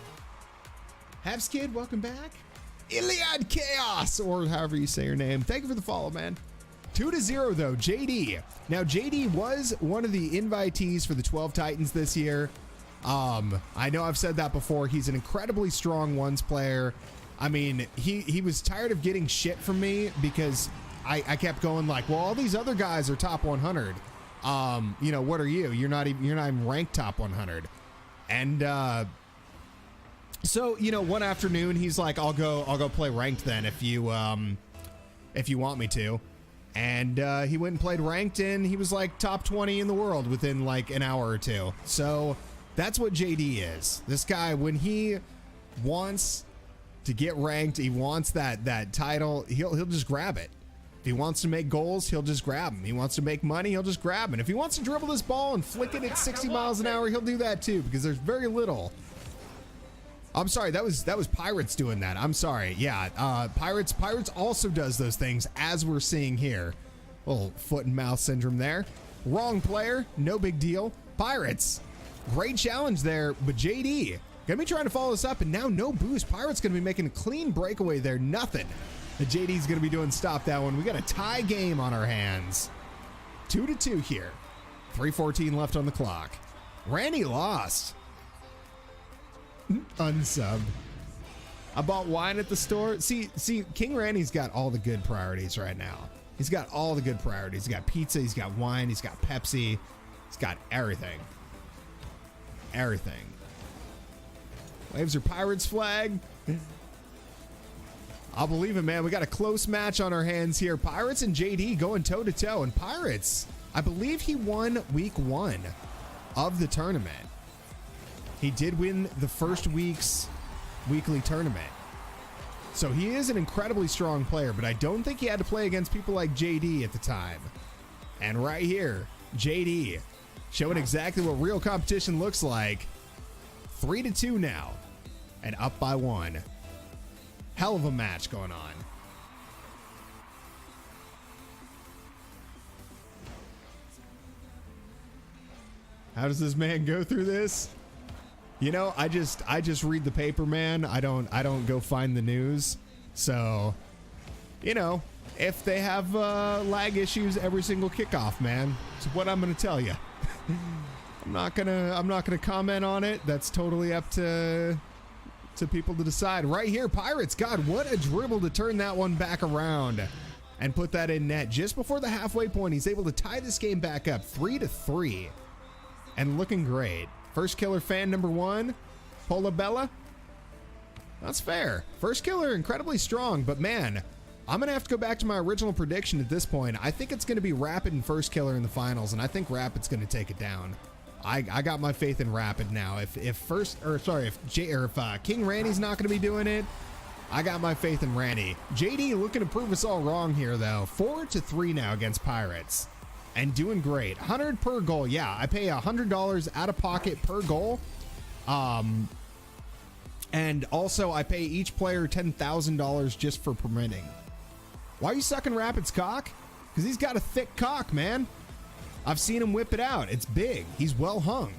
Speaker 1: Heps Kid, welcome back. Iliad Chaos, or however you say your name. Thank you for the follow, man. 2-0 though, JD. Now JD was one of the invitees for the 12 Titans this year. I know I've said that before. He's an incredibly strong ones player. I mean, he was tired of getting shit from me because I kept going like, well, all these other guys are top 100. You know, what are you? You're not even ranked top 100. And so, you know, one afternoon he's like, I'll go play ranked then if you want me to. And he went and played ranked, and he was like top 20 in the world within like an hour or two. So that's what JD is. This guy, when he wants to get ranked, he wants that title, he'll just grab it. If he wants to make goals, he'll just grab them. He wants to make money, he'll just grab them. If he wants to dribble this ball and flick it at 60 miles an hour, he'll do that too, because there's very little. I'm sorry, that was Pirates doing that. I'm sorry. Yeah, Pirates also does those things, as we're seeing here. Little foot and mouth syndrome there. Wrong player, no big deal. Pirates, great challenge there, but JD gonna be trying to follow this up, and now no boost. Pirates gonna be making a clean breakaway there. Nothing that JD's gonna be doing. Stop that one. We got a tie game on our hands. 2-2 here. 3:14 left on the clock. Randy lost. Unsub. I bought wine at the store. See, KingRanny's got all the good priorities right now. He's got all the good priorities. He's got pizza, he's got wine, he's got Pepsi, he's got everything. Everything. Waves your Pirates flag. I'll believe it, man. We got a close match on our hands here. Pirates and JD going toe to toe, and Pirates, I believe he won week 1 of the tournament. He did win the first week's weekly tournament. So he is an incredibly strong player, but I don't think he had to play against people like JD at the time. And right here, JD showing exactly what real competition looks like. 3-2 now, and up by 1. Hell of a match going on. How does this man go through this? You know, I just read the paper, man. I don't go find the news. So, you know, if they have lag issues every single kickoff, man, it's what I'm gonna tell you. I'm not gonna comment on it. That's totally up to people to decide. Right here, Pirates. God, what a dribble to turn that one back around and put that in net just before the halfway point. He's able to tie this game back up 3-3 and looking great. FirstKiller fan number 1, Pola Bella. That's fair. FirstKiller incredibly strong, but man, I'm gonna have to go back to my original prediction at this point. I think it's gonna be Rapid and FirstKiller in the finals, and I think Rapid's gonna take it down. I got my faith in Rapid now. If KingRanny's not gonna be doing it, I got my faith in Ranny. JD looking to prove us all wrong here though. 4-3 now against Pirates. And doing great. 100 per goal. Yeah, I pay $100 out of pocket per goal. And also I pay each player $10,000 just for permitting. Why are you sucking Rapid's cock? Because he's got a thick cock, man. I've seen him whip it out. It's big. He's well hung.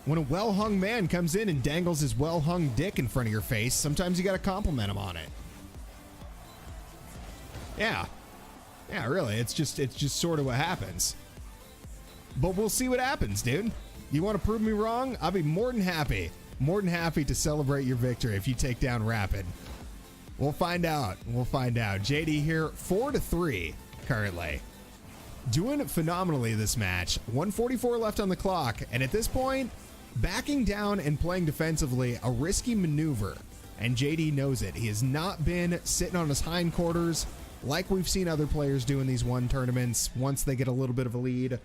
Speaker 1: When a well hung man comes in and dangles his well hung dick in front of your face, sometimes you got to compliment him on it. Yeah. Yeah, really, it's just sort of what happens. But we'll see what happens, dude. You want to prove me wrong? I'll be more than happy to celebrate your victory if you take down Rapid. We'll find out. We'll find out. JD here, 4-3 currently. Doing phenomenally this match. 1:44 left on the clock, and at this point, backing down and playing defensively, a risky maneuver. And JD knows it. He has not been sitting on his hindquarters like we've seen other players do in these one tournaments once they get a little bit of a lead.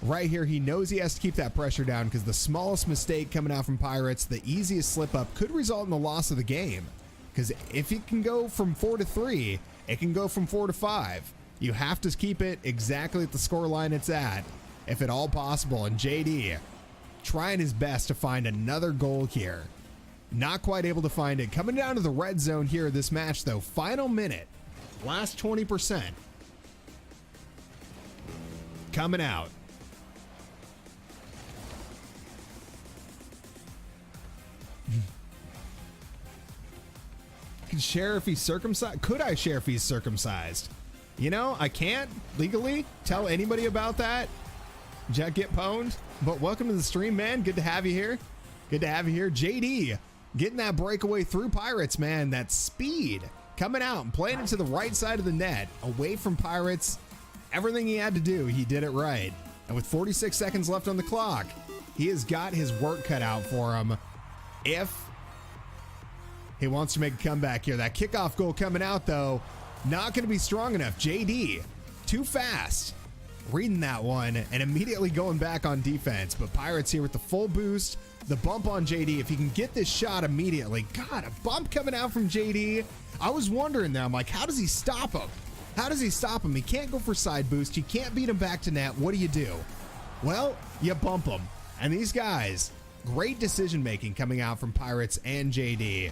Speaker 1: Right here, he knows he has to keep that pressure down because the smallest mistake coming out from Pirates, the easiest slip up, could result in the loss of the game. Because if it can go from 4-3, it can go from 4-5. You have to keep it exactly at the score line it's at, if at all possible. And JD trying his best to find another goal here. Not quite able to find it. Coming down to the red zone here this match, though. Final minute. Last 20%. Coming out. Can share if he's circumcised? Could I share if he's circumcised? You know, I can't legally tell anybody about that. Jack get pwned. But welcome to the stream, man. Good to have you here. Good to have you here. JD getting that breakaway through Pirates, man. That speed coming out and playing it to the right side of the net, away from Pirates. Everything he had to do, he did it right. And with 46 seconds left on the clock, he has got his work cut out for him if he wants to make a comeback here. That kickoff goal coming out, though, not going to be strong enough. JD, too fast. Reading that one and immediately going back on defense. But Pirates here with the full boost. The bump on JD. If he can get this shot immediately. God, a bump coming out from JD. I was wondering there. I'm like, how does he stop him? How does he stop him? He can't go for side boost. You can't beat him back to net. What do? Well, you bump him. And these guys, great decision making coming out from Pirates and JD.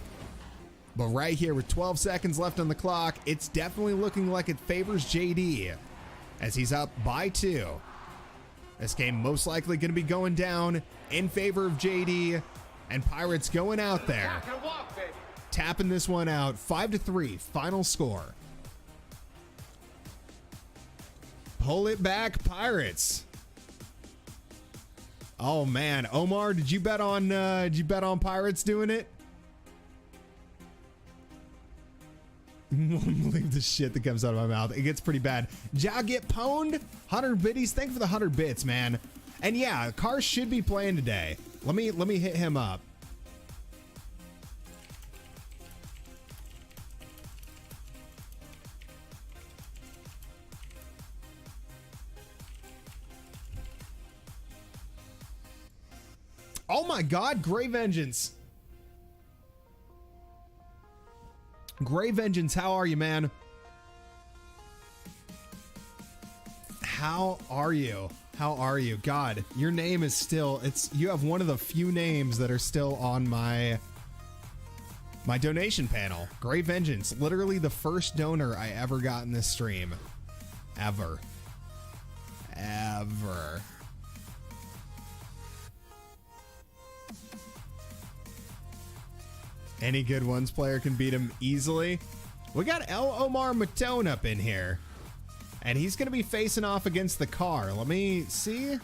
Speaker 1: But right here with 12 seconds left on the clock, it's definitely looking like it favors JD as he's up by 2. This game most likely going to be going down in favor of JD, and Pirates going out there, tapping this one out. 5-3, final score. Pull it back, Pirates. Oh man, Omar, did you bet on Pirates doing it? Won't believe the shit that comes out of my mouth. It gets pretty bad. Ja get pwned. 100 biddies. Thank you for the 100 bits, man. And yeah, Car should be playing today. Let me hit him up. Oh my God, Grey Vengeance. Grey Vengeance, how are you, man? How are you? How are you? God, your name is still, you have one of the few names that are still on my donation panel. Grey Vengeance, literally the first donor I ever got in this stream. Ever. Any good ones player can beat him easily. We got ElOmarMaton up in here. And he's going to be facing off against TheCar. Let me see.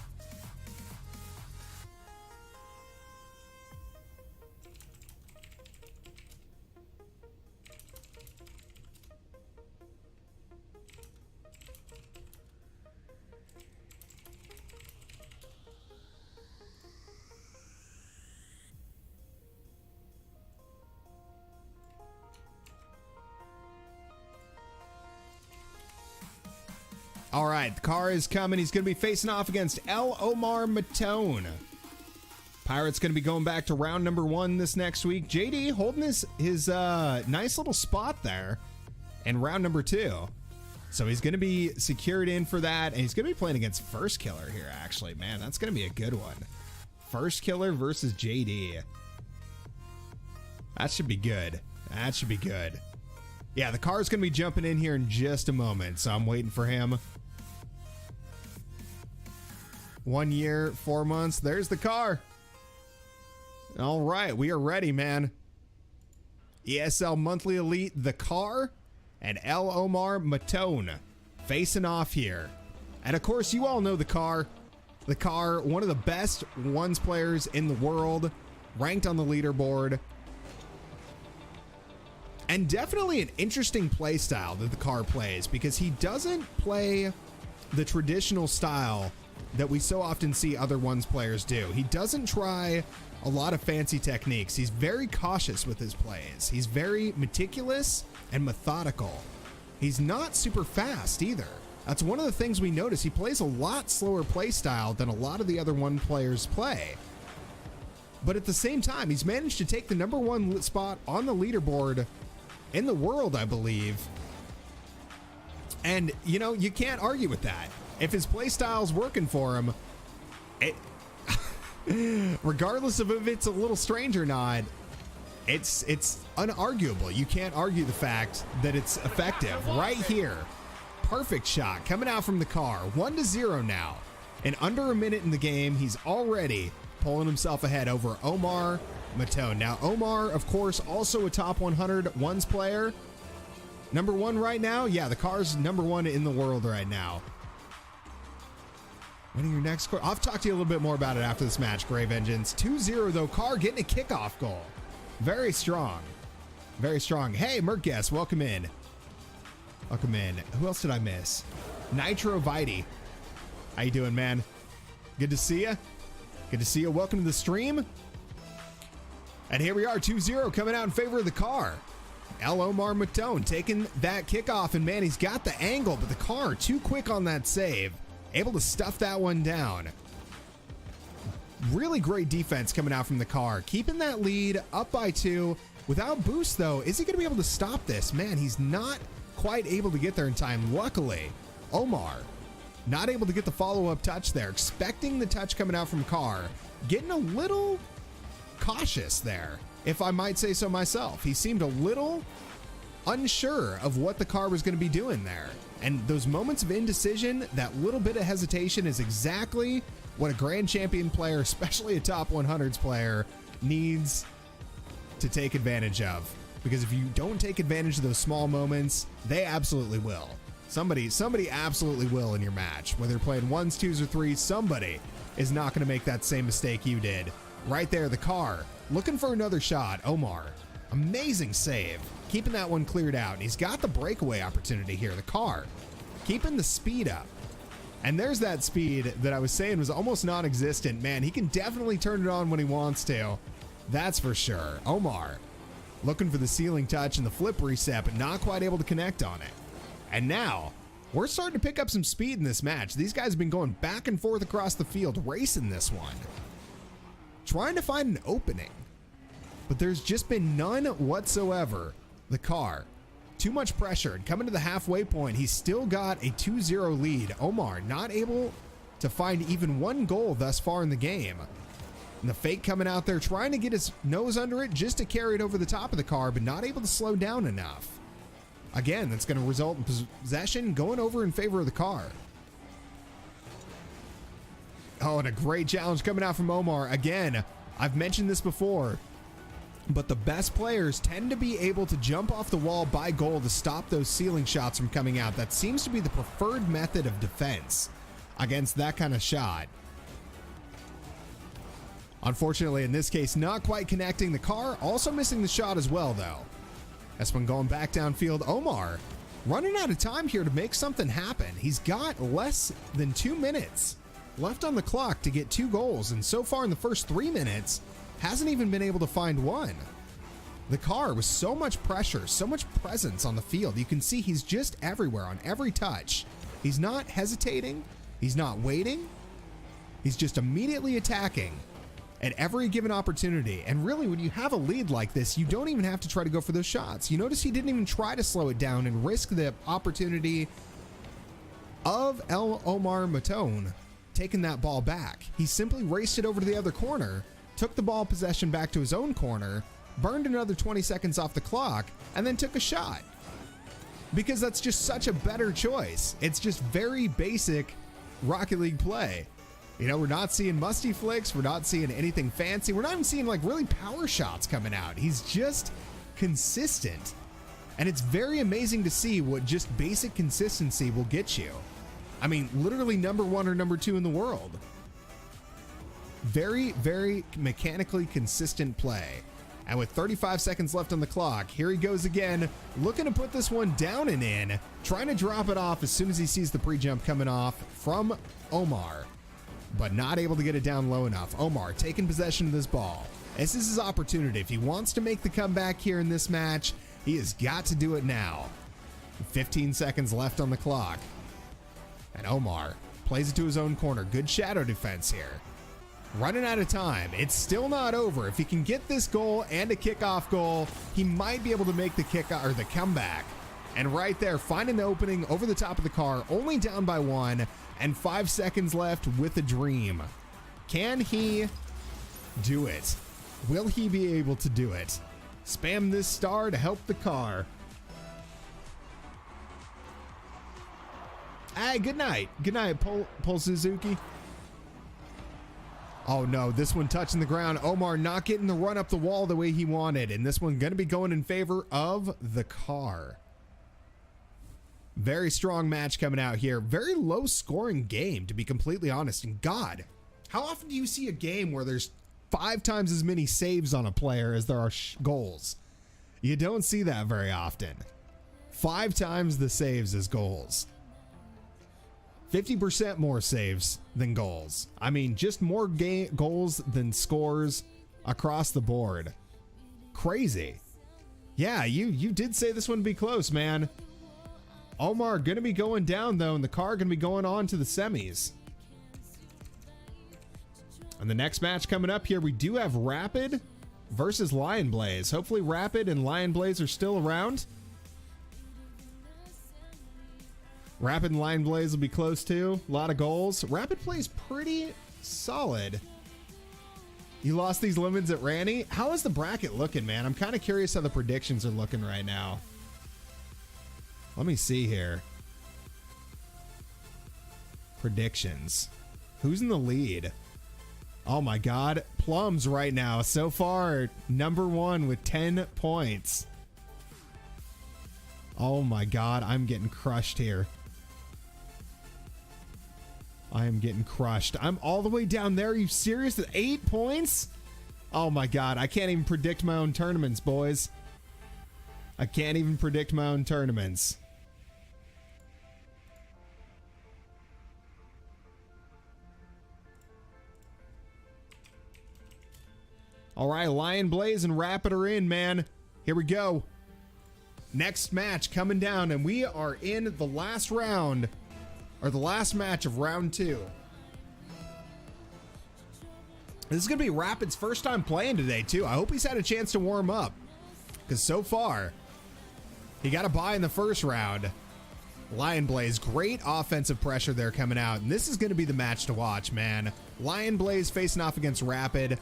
Speaker 1: All right, TheCar is coming. He's going to be facing off against ElOmarMaton. Pirate's going to be going back to round number 1 this next week. JD holding his nice little spot there in round number 2. So he's going to be secured in for that, and he's going to be playing against FirstKiller here, actually. Man, that's going to be a good one. FirstKiller versus JD. That should be good. That should be good. Yeah, TheCar's going to be jumping in here in just a moment, so I'm waiting for him. 1 year, 4 months. There's TheCar. All right, we are ready, man. ESL Monthly Elite, TheCar, and ElOmarMaton facing off here. And of course, you all know TheCar. TheCar, one of the best ones players in the world, ranked on the leaderboard. And definitely an interesting play style that TheCar plays, because he doesn't play the traditional style that we so often see other ones players do. He doesn't try a lot of fancy techniques. He's very cautious with his plays. He's very meticulous and methodical. He's not super fast either. That's one of the things we notice. He plays a lot slower play style than a lot of the other one players play. But at the same time, he's managed to take the number 1 spot on the leaderboard in the world, I believe. And, you know, you can't argue with that. If his play style's working for him, regardless of if it's a little strange or not, it's unarguable. You can't argue the fact that it's effective. Right here, perfect shot coming out from TheCar. 1-0 now. In under a minute in the game, he's already pulling himself ahead over ElOmarMaton. Now, Omar, of course, also a top 100 ones player. Number 1 right now? Yeah, TheCar's number 1 in the world right now. Winning your next score. I'll talk to you a little bit more about it after this match, Gray Vengeance. 2-0 though. Car getting a kickoff goal. Very strong. Very strong. Hey, Merkguest, welcome in. Welcome in. Who else did I miss? Nitro Vite. How you doing, man? Good to see you. Good to see you. Welcome to the stream. And here we are, 2-0 coming out in favor of TheCar. ElOmarMaton taking that kickoff, and man, he's got the angle, but TheCar too quick on that save. Able to stuff that one down. Really great defense coming out from TheCar. Keeping that lead up by 2. Without boost, though, is he going to be able to stop this? Man, he's not quite able to get there in time. Luckily, Omar not able to get the follow-up touch there. Expecting the touch coming out from Car. Getting a little cautious there, if I might say so myself. He seemed a little unsure of what TheCar was going to be doing there. And those moments of indecision, that little bit of hesitation is exactly what a Grand Champion player, especially a top 100s player, needs to take advantage of. Because if you don't take advantage of those small moments, they absolutely will. Somebody absolutely will in your match. Whether you're playing 1s, 2s, or 3s, somebody is not going to make that same mistake you did. Right there, TheCar looking for another shot. Omar, amazing save. Keeping that one cleared out. And he's got the breakaway opportunity here. TheCar keeping the speed up. And there's that speed that I was saying was almost non-existent. Man, he can definitely turn it on when he wants to. That's for sure. Omar looking for the ceiling touch and the flip reset, but not quite able to connect on it. And now we're starting to pick up some speed in this match. These guys have been going back and forth across the field, racing this one. Trying to find an opening. But there's just been none whatsoever. TheCar, too much pressure, and coming to the halfway point, he's still got a 2-0 lead. Omar not able to find even one goal thus far in the game. And the fake coming out there, trying to get his nose under it just to carry it over the top of TheCar, but not able to slow down enough. Again, that's going to result in possession going over in favor of TheCar. Oh, and a great challenge coming out from Omar. Again, I've mentioned this before. but the best players tend to be able to jump off the wall by goal to stop those ceiling shots from coming out. That seems to be the preferred method of defense against that kind of shot. Unfortunately, in this case, not quite connecting. The car also missing the shot as well, though. That's when going back downfield. Omar running out of time here to make something happen. He's got less than 2 minutes left on the clock to get 2 goals, and so far in the first 3 minutes, hasn't even been able to find one. The car with so much pressure, so much presence on the field. You can see he's just everywhere on every touch. He's not hesitating. He's not waiting. He's just immediately attacking at every given opportunity. And really, when you have a lead like this, you don't even have to try to go for those shots. You notice he didn't even try to slow it down and risk the opportunity of ElOmarMaton taking that ball back. He simply raced it over to the other corner, took the ball possession back to his own corner, burned another 20 seconds off the clock, and then took a shot. Because that's just such a better choice. It's just very basic Rocket League play. You know, we're not seeing musty flicks. We're not seeing anything fancy. We're not even seeing like really power shots coming out. He's just consistent. And it's very amazing to see what just basic consistency will get you. I mean, literally number 1 or number 2 in the world. Very, very mechanically consistent play. And with 35 seconds left on the clock, here he goes again, looking to put this one down and in, trying to drop it off as soon as he sees the pre-jump coming off from Omar, but not able to get it down low enough. Omar taking possession of this ball. This is his opportunity. If he wants to make the comeback here in this match, he has got to do it now. 15 seconds left on the clock. And Omar plays it to his own corner. Good shadow defense here. Running out of time. It's still not over. If he can get this goal and a kickoff goal, he might be able to make the kick or the comeback. And right there, finding the opening over the top of the car, only down by 1, and 5 seconds left with a dream. Can he do it? Will he be able to do it? Spam this star to help the car. Hey, good night. Good night, Pol Suzuki. Oh no, this one touching the ground. Omar not getting the run up the wall the way he wanted. And this one going to be going in favor of the car. Very strong match coming out here. Very low scoring game, to be completely honest. And God, how often do you see a game where there's 5 times as many saves on a player as there are goals? You don't see that very often. 5 times the saves as goals. 50% more saves than goals. I mean, just more goals than scores across the board. Crazy. Yeah, you did say this one would be close, man. Omar going to be going down, though, and the car going to be going on to the semis. And the next match coming up here, we do have Rapid versus Lionblaze. Hopefully Rapid and Lionblaze are still around. Rapid and Lionblaze will be close too. A lot of goals. Rapid plays pretty solid. You lost these lemons at Ranny. How is the bracket looking, man? I'm kind of curious how the predictions are looking right now. Let me see here. Predictions. Who's in the lead? Oh my God. Plums right now. So far, number 1 with 10 points. Oh my God. I'm getting crushed here. I am getting crushed. I'm all the way down there. Are you serious? At 8 points? Oh my God. I can't even predict my own tournaments, boys. I can't even predict my own tournaments. All right, Lionblaze and Rapid are in, man. Here we go. Next match coming down, and we are in the last round, or the last match of round 2. This is going to be Rapid's first time playing today, too. I hope he's had a chance to warm up, because so far, he got a bye in the first round. Lionblaze, great offensive pressure there coming out, and this is going to be the match to watch, man. Lionblaze facing off against Rapid.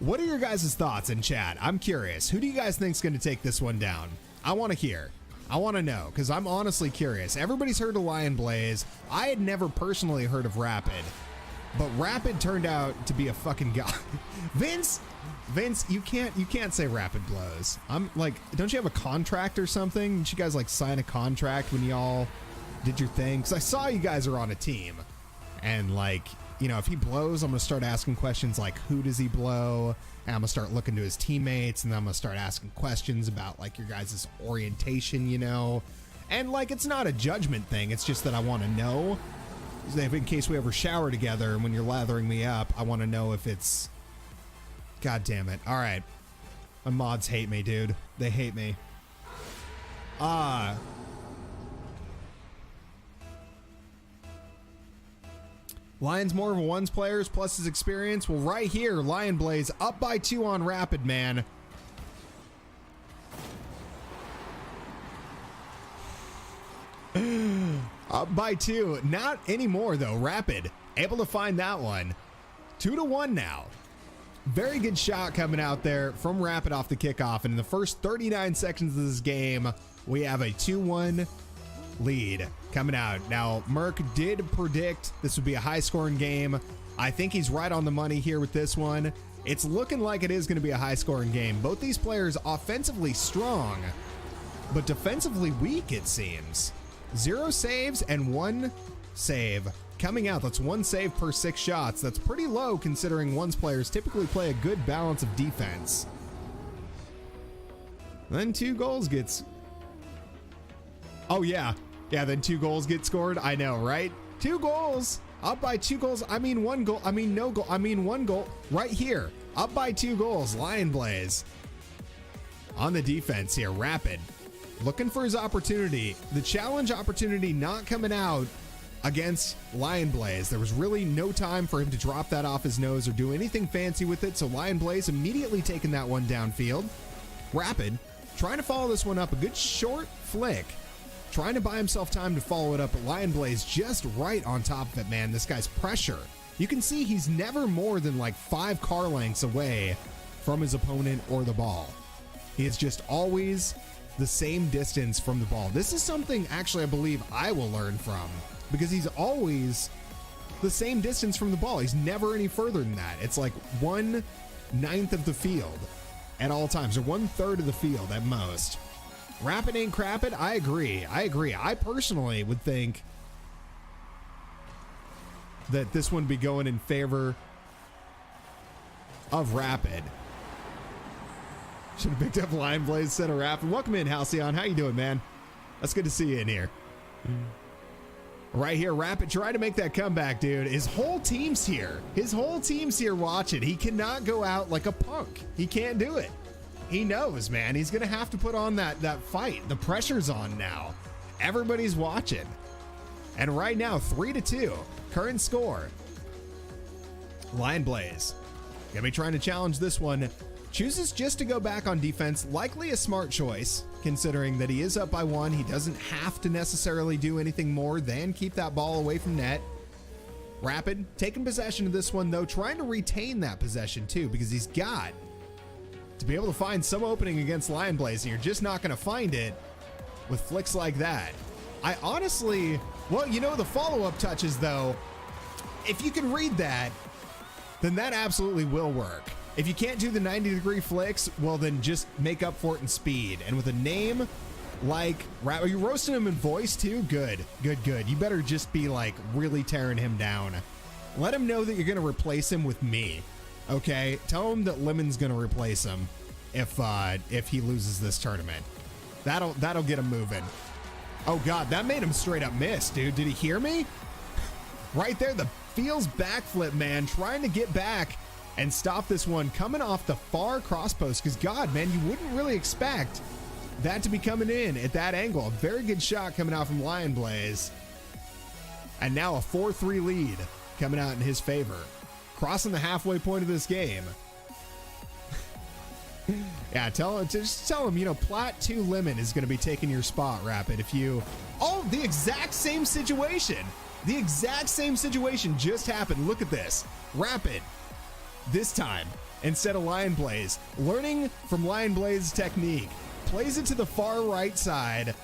Speaker 1: What are your guys' thoughts in chat? I'm curious. Who do you guys think is going to take this one down? I want to hear. I want to know, because I'm honestly curious. Everybody's heard of Lionblaze. I had never personally heard of Rapid. But Rapid turned out to be a fucking god. Vince, you can't say Rapid blows. I'm like, don't you have a contract or something? Didn't you guys like sign a contract when y'all did your thing? Because I saw you guys are on a team, and like, you know, if he blows, I'm gonna start asking questions like, who does he blow? And I'm gonna start looking to his teammates, and then I'm gonna start asking questions about like your guys' orientation, you know. And like, it's not a judgment thing. It's just that I want to know, in case we ever shower together, and when you're lathering me up, I want to know if it's. God damn it! All right, my mods hate me, dude. They hate me. Lion's more of a ones players plus his experience. Well, right here, Lionblaze up by 2 on Rapid, man. Up by 2. Not anymore, though. Rapid able to find that one. 2-1 now. Very good shot coming out there from Rapid off the kickoff. And in the first 39 seconds of this game, we have a 2-1 lead coming out. Now, Merc did predict this would be a high-scoring game. I think he's right on the money here with this one. It's looking like it is going to be a high-scoring game. Both these players offensively strong, but defensively weak, it seems. 0 saves and 1 save coming out. That's 1 save per 6 shots. That's pretty low considering ones players typically play a good balance of defense. Then 2 goals gets... Oh, yeah. Yeah, then 2 goals get scored. I know, right? 2 goals. Up by 2 goals. I mean 1 goal. I mean no goal. I mean 1 goal. Right here. Up by 2 goals. Lionblaze on the defense here. Rapid looking for his opportunity. The challenge opportunity not coming out against Lionblaze. There was really no time for him to drop that off his nose or do anything fancy with it. So Lionblaze immediately taking that one downfield. Rapid trying to follow this one up. A good short flick. Trying to buy himself time to follow it up, but Lionblaze just right on top of it, man. This guy's pressure. You can see he's never more than like 5 car lengths away from his opponent or the ball. He is just always the same distance from the ball. This is something actually I believe I will learn from, because he's always the same distance from the ball. He's never any further than that. It's like 1/9 of the field at all times, or 1/3 of the field at most. Rapid ain't crappin'. I agree. I personally would think that this one be going in favor of Rapid. Should have picked up Lionblaze instead of Rapid. Welcome in, Halcyon. How you doing, man? That's good to see you in here. Right here, Rapid trying to make that comeback, dude. His whole team's here. His whole team's here watching. He cannot go out like a punk. He can't do it. He knows, man. He's going to have to put on that fight. The pressure's on now. Everybody's watching. And right now, 3-2. Current score. Lionblaze going to be trying to challenge this one. Chooses just to go back on defense. Likely a smart choice, considering that he is up by 1. He doesn't have to necessarily do anything more than keep that ball away from net. Rapid taking possession of this one, though, trying to retain that possession, too, because he's got to be able to find some opening against Lionblaze, and you're just not going to find it with flicks like that. I honestly, well, you know, the follow-up touches, though, if you can read that, then that absolutely will work. If you can't do the 90-degree flicks, well, then just make up for it in speed. And with a name like, are you roasting him in voice, too? Good. You better just be, like, really tearing him down. Let him know that you're going to replace him with me. Okay, tell him that Lemon's gonna replace him if he loses this tournament. That'll get him moving. Oh god, that made him straight up miss, dude. Did he hear me? Right there, the feels backflip, man, trying to get back and stop this one coming off the far cross post. Because god, man, you wouldn't really expect that to be coming in at that angle. A very good shot coming out from Lionblaze, and now a 4-3 lead coming out in his favor. Crossing the halfway point of this game. Yeah, just tell him, you know, Plat 2 Lemon is going to be taking your spot, Rapid. If you... Oh, the exact same situation. The exact same situation just happened. Look at this. Rapid, this time, instead of Lionblaze, learning from Lionblaze's technique, plays it to the far right side,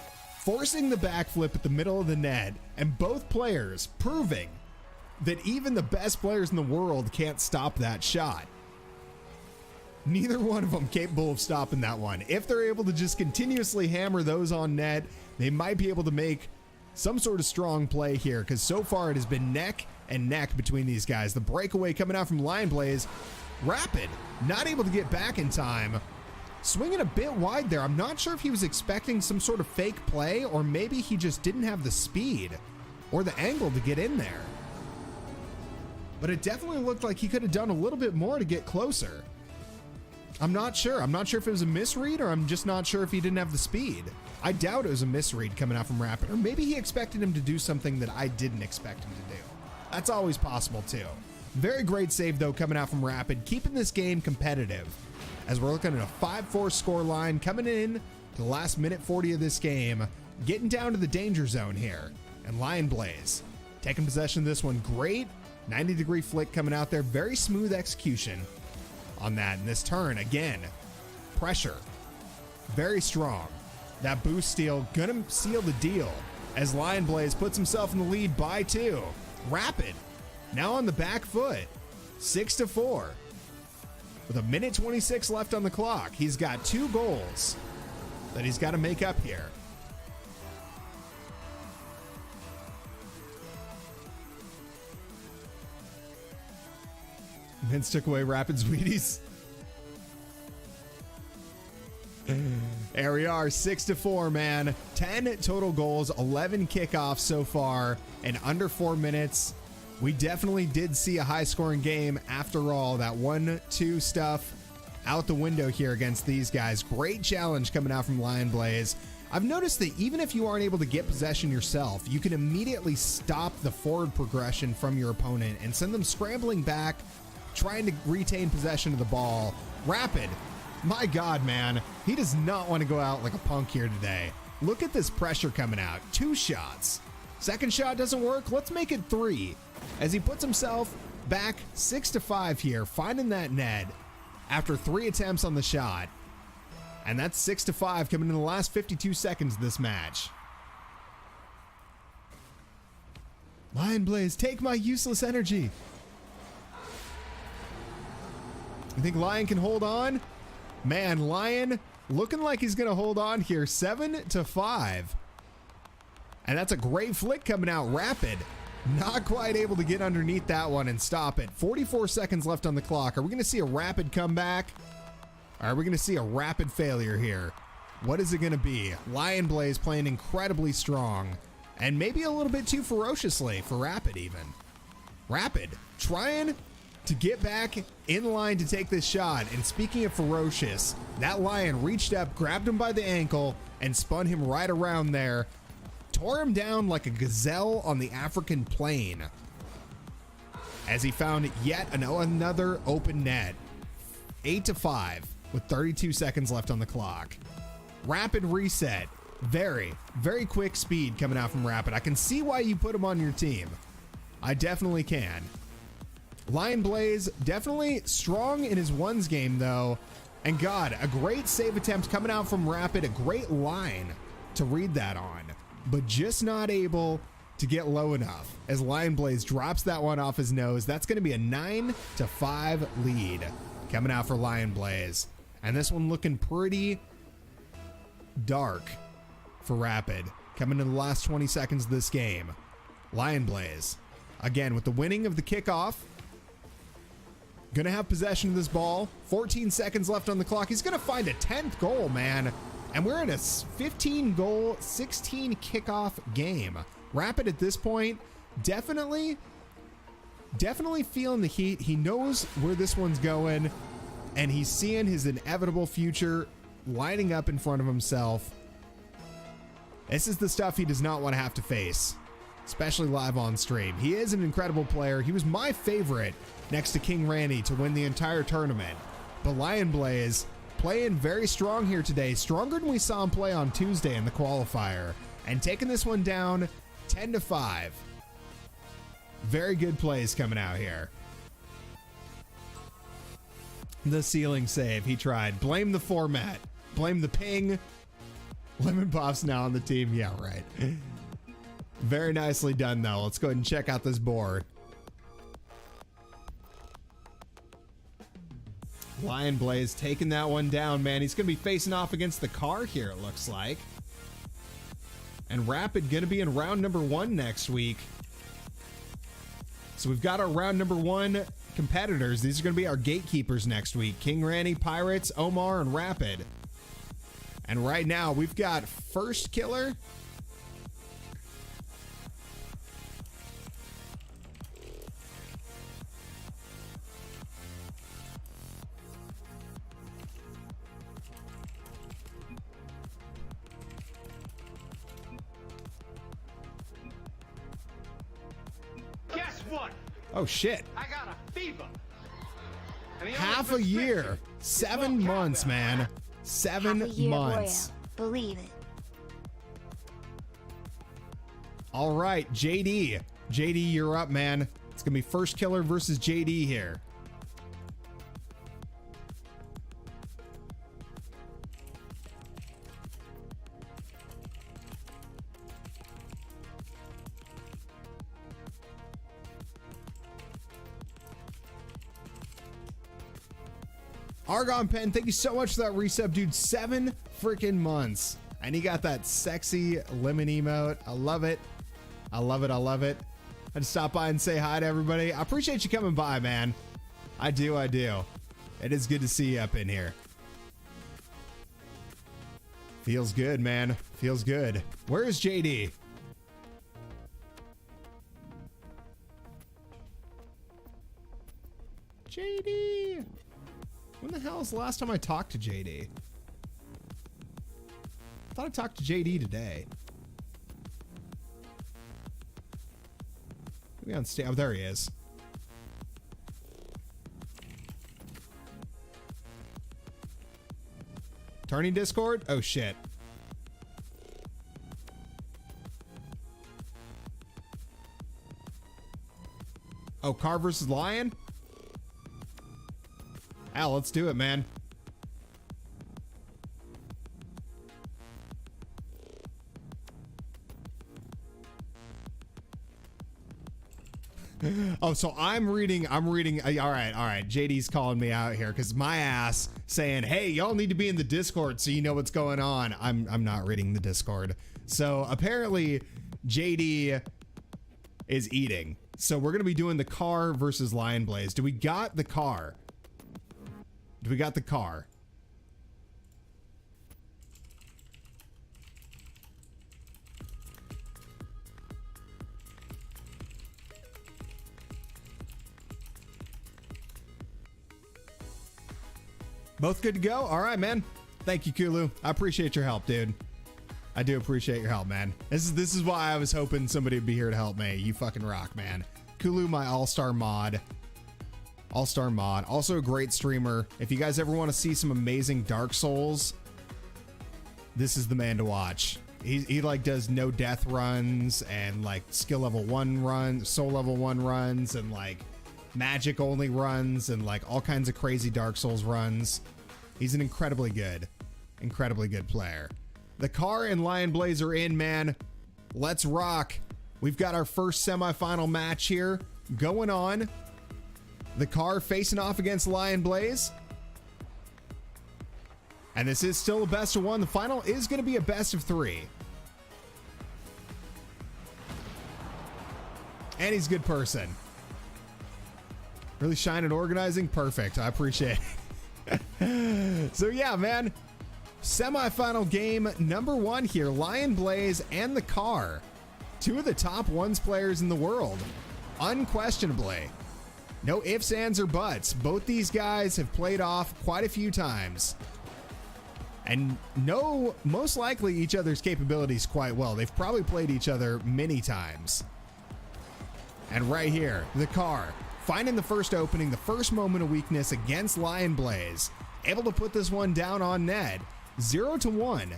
Speaker 1: forcing the backflip at the middle of the net, and both players proving that even the best players in the world can't stop that shot. Neither one of them capable of stopping that one. If they're able to just continuously hammer those on net, they might be able to make some sort of strong play here, because so far it has been neck and neck between these guys. The breakaway coming out from Lionblaze. Rapid, not able to get back in time. Swinging a bit wide there. I'm not sure if he was expecting some sort of fake play, or maybe he just didn't have the speed or the angle to get in there. But it definitely looked like he could have done a little bit more to get closer. I'm not sure. I'm not sure if it was a misread, or I'm just not sure if he didn't have the speed. I doubt it was a misread coming out from Rapid, or maybe he expected him to do something that I didn't expect him to do. That's always possible too. Very great save though coming out from Rapid, keeping this game competitive as we're looking at a 5-4 score line coming in to the last minute 40 of this game, getting down to the danger zone here. And Lionblaze taking possession of this one. Great 90-degree flick coming out there. Very smooth execution on that. And this turn, again, pressure, very strong. That boost steal gonna seal the deal as Lionblaze puts himself in the lead by 2. Rapid now on the back foot, 6-4. With a minute 26 left on the clock, he's got 2 goals that he's got to make up here. Vince took away Rapid's Wheaties. There we are, 6-4, man. 10 total goals, 11 kickoffs so far in under 4 minutes. We definitely did see a high-scoring game after all. That 1-2 stuff out the window here against these guys. Great challenge coming out from Lionblaze. I've noticed that even if you aren't able to get possession yourself, you can immediately stop the forward progression from your opponent and send them scrambling back, trying to retain possession of the ball. Rapid, my God, man, he does not want to go out like a punk here today. Look at this pressure coming out. 2 shots. Second shot doesn't work. Let's make it 3. As he puts himself back 6-5 here, finding that net after 3 attempts on the shot. And that's 6-5 coming in the last 52 seconds of this match. Lionblaze, take my useless energy. You think Lion can hold on? Man, Lion looking like he's going to hold on here. 7-5. And that's a great flick coming out. Rapid, not quite able to get underneath that one and stop it. 44 seconds left on the clock. Are we going to see a Rapid comeback? Or are we going to see a Rapid failure here? What is it going to be? Lionblaze playing incredibly strong and maybe a little bit too ferociously for Rapid even. Rapid trying to get back in line to take this shot. And speaking of ferocious, that Lion reached up, grabbed him by the ankle, and spun him right around there. Tore him down like a gazelle on the African plain as he found yet another open net. 8-5 with 32 seconds left on the clock. Rapid reset. Very, very quick speed coming out from Rapid. I can see why you put him on your team. I definitely can. Lionblaze definitely strong in his ones game though. And God, a great save attempt coming out from Rapid. A great line to read that on, but just not able to get low enough as Lionblaze drops that one off his nose. That's going to be a 9-5 lead coming out for Lionblaze. And this one looking pretty dark for Rapid coming in the last 20 seconds of this game. Lionblaze, again, with the winning of the kickoff, going to have possession of this ball. 14 seconds left on the clock. He's going to find a 10th goal, man. And we're in a 15-goal, 16 kickoff game. Rapid at this point, definitely feeling the heat. He knows where this one's going, and he's seeing his inevitable future lining up in front of himself. This is the stuff he does not want to have to face, especially live on stream. He is an incredible player. He was my favorite next to KingRanny to win the entire tournament. But Lionblaze playing very strong here today, stronger than we saw him play on Tuesday in the qualifier, and taking this one down 10-5. Very good plays coming out here. The ceiling save, he tried. Blame the format. Blame the ping. Lemonpopz now on the team. Yeah, right. Very nicely done, though. Let's go ahead and check out this board. Lionblaze taking that one down, man. He's going to be facing off against TheCar here, it looks like. And Rapid going to be in round number 1 next week. So we've got our round number 1 competitors. These are going to be our gatekeepers next week. KingRanny, Pirates, Omar, and Rapid. And right now, we've got FirstKiller.
Speaker 3: Guess what?
Speaker 1: Oh, shit.
Speaker 3: I got a fever. And the
Speaker 1: Half
Speaker 3: only
Speaker 1: a year.
Speaker 3: prescription is
Speaker 1: 7
Speaker 3: low
Speaker 1: months,
Speaker 3: calorie.
Speaker 1: man. 7
Speaker 4: Half a year,
Speaker 1: months.
Speaker 4: boy, believe it.
Speaker 1: All right, JD. JD, you're up, man. It's going to be FirstKiller versus JD here. Argon Pen, thank you so much for that resub, dude. 7 freaking months. And he got that sexy lemon emote. I love it. I love it. I love it. I had to stop by and say hi to everybody. I appreciate you coming by, man. I do. I do. It is good to see you up in here. Feels good, man. Feels good. Where is JD? JD. When the hell is the last time I talked to JD? I thought I talked to JD today. Maybe on stage. Oh, there he is. Turning Discord? Oh, shit. Oh, Car versus Lion? Al, let's do it, man. Oh, so I'm reading. All right. JD's calling me out here because my ass saying, hey, y'all need to be in the Discord so you know what's going on. I'm not reading the Discord. So apparently JD is eating. So we're going to be doing TheCar versus Lionblaze. Do we got TheCar? Do we got TheCar? Both good to go? All right, man. Thank you, Kulu. I appreciate your help, dude. I do appreciate your help, man. This is why I was hoping somebody would be here to help me. You fucking rock, man. Kulu, my all-star mod. All-star mod. Also a great streamer. If you guys ever want to see some amazing Dark Souls, this is the man to watch. He like does no death runs and like skill level 1 runs, soul level 1 runs, and like magic only runs and like all kinds of crazy Dark Souls runs. He's an incredibly good player. TheCar and Lionblaze are in, man. Let's rock. We've got our first semifinal match here going on. TheCar facing off against Lionblaze. And this is still a best of 1. The final is going to be a best of 3. And he's a good person. Really shine at organizing. Perfect. I appreciate it. So yeah, man. Semifinal game number 1 here. Lionblaze and TheCar. 2 of the top ones players in the world. Unquestionably. No ifs, ands, or buts. Both these guys have played off quite a few times. And know most likely each other's capabilities quite well. They've probably played each other many times. And right here, TheCar finding the first opening, the first moment of weakness against Lionblaze. Able to put this one down on net. 0-1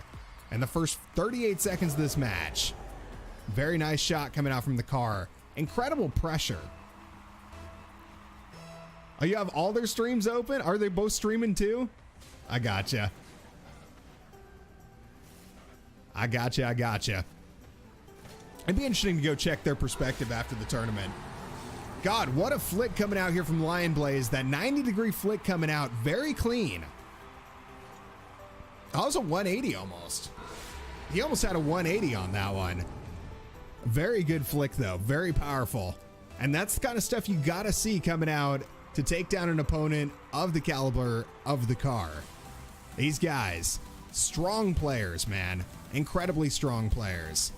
Speaker 1: in the first 38 seconds of this match. Very nice shot coming out from TheCar. Incredible pressure. Oh, you have all their streams open? Are they both streaming too? I gotcha. It'd be interesting to go check their perspective after the tournament. God, what a flick coming out here from Lionblaze. That 90-degree flick coming out very clean. That was a 180 almost. He almost had a 180 on that one. Very good flick though, very powerful. And that's the kind of stuff you gotta see coming out to take down an opponent of the caliber of TheCar. These guys, strong players, man. Incredibly strong players.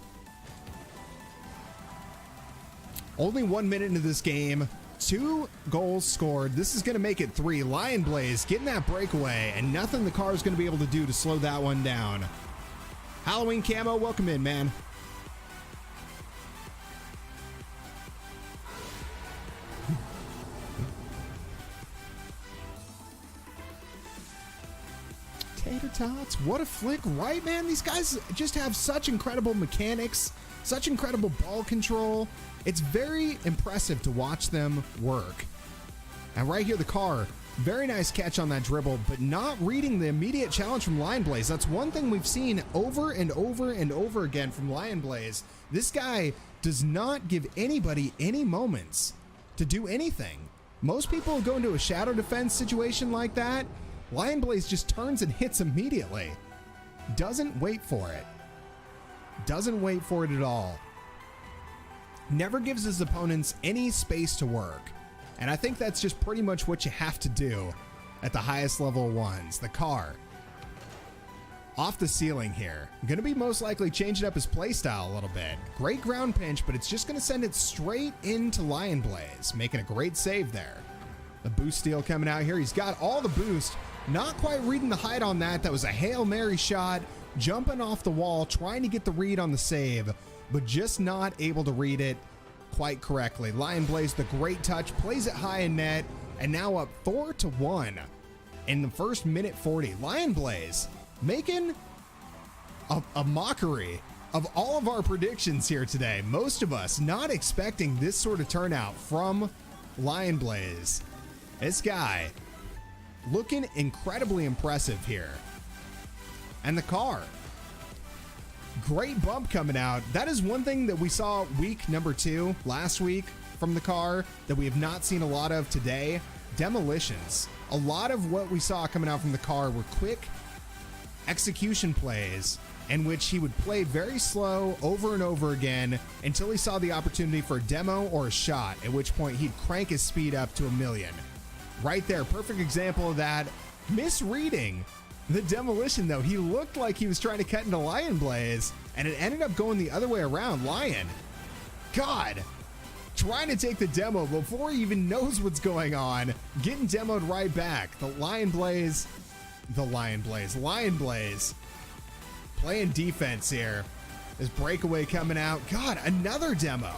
Speaker 1: Only 1 minute into this game, 2 goals scored. This is going to make it 3. Lionblaze getting that breakaway, and nothing TheCar is going to be able to do to slow that one down. Halloween Camo, welcome in, man. Tater tots, what a flick, right, man? These guys just have such incredible mechanics, such incredible ball control. It's very impressive to watch them work. And right here, TheCar, very nice catch on that dribble, but not reading the immediate challenge from Lionblaze. That's one thing we've seen over and over and over again from Lionblaze. This guy does not give anybody any moments to do anything. Most people go into a shadow defense situation like that. Lionblaze just turns and hits immediately. Doesn't wait for it. Doesn't wait for it at all. Never gives his opponents any space to work. And I think that's just pretty much what you have to do at the highest level ones. TheCar. Off the ceiling here. Gonna be most likely changing up his playstyle a little bit. Great ground pinch, but it's just gonna send it straight into Lionblaze, making a great save there. The boost steal coming out here. He's got all the boost. Not quite reading the height on that. That was a Hail Mary shot. Jumping off the wall, trying to get the read on the save, but just not able to read it quite correctly. Lionblaze, the great touch, plays it high in net, and now up 4-1 in the first minute 40. Lionblaze making a mockery of all of our predictions here today. Most of us not expecting this sort of turnout from Lionblaze. This guy looking incredibly impressive here. And TheCar, great bump coming out. That is one thing that we saw week number 2 last week from TheCar that we have not seen a lot of today. Demolitions. A lot of what we saw coming out from TheCar were quick execution plays in which he would play very slow over and over again until he saw the opportunity for a demo or a shot, at which point he'd crank his speed up to 1,000,000. Right there, perfect example of that. Misreading the demolition, though. He looked like he was trying to cut into Lionblaze, and it ended up going the other way around. Lion, God, trying to take the demo before he even knows what's going on, getting demoed right back. Lionblaze playing defense here. This breakaway coming out. God, another demo.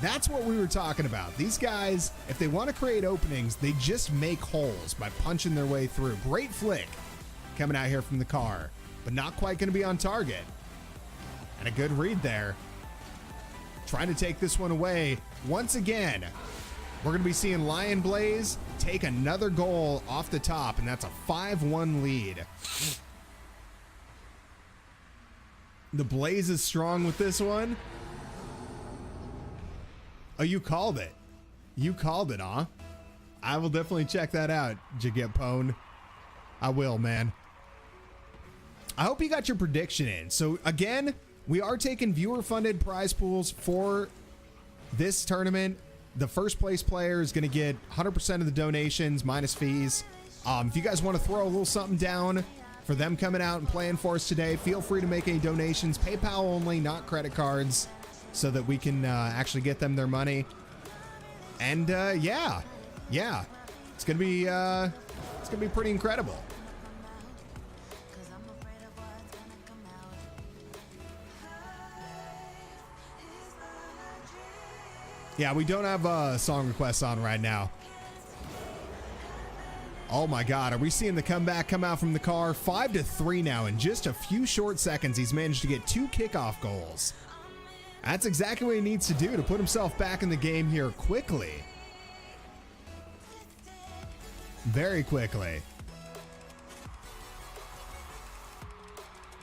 Speaker 1: That's what we were talking about. These guys, if they want to create openings, they just make holes by punching their way through. Great flick coming out here from TheCar, but not quite going to be on target. And a good read there. Trying to take this one away. Once again, we're going to be seeing Lionblaze take another goal off the top, and that's a 5-1 lead. The Blaze is strong with this one. Oh, you called it. You called it, huh? I will definitely check that out, Jagepone. I will, man. I hope you got your prediction in. So, again, we are taking viewer-funded prize pools for this tournament. The first place player is going to get 100% of the donations minus fees. If you guys want to throw a little something down for them coming out and playing for us today, feel free to make any donations. PayPal only, not credit cards, so that we can actually get them their money. And yeah, it's gonna be pretty incredible. Yeah, we don't have song requests on right now. Oh my God, are we seeing the comeback come out from TheCar? 5-3 now. In just a few short seconds, he's managed to get 2 kickoff goals. That's exactly what he needs to do to put himself back in the game here quickly. Very quickly.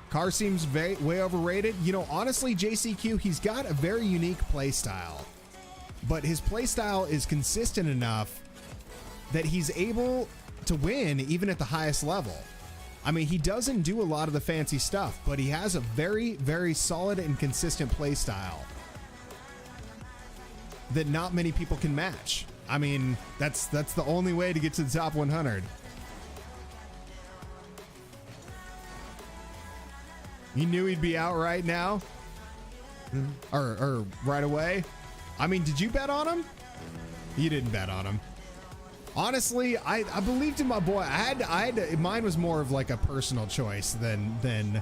Speaker 1: Car seems way overrated. You know, honestly, JCQ, he's got a very unique play style. but his playstyle is consistent enough that he's able to win even at the highest level. I mean, he doesn't do a lot of the fancy stuff, but he has a very, very solid and consistent playstyle that not many people can match. I mean, that's the only way to get to the top 100. You knew he'd be out right now? Or right away? I mean, did you bet on him? You didn't bet on him. Honestly, I believed in my boy. Mine was more of like a personal choice than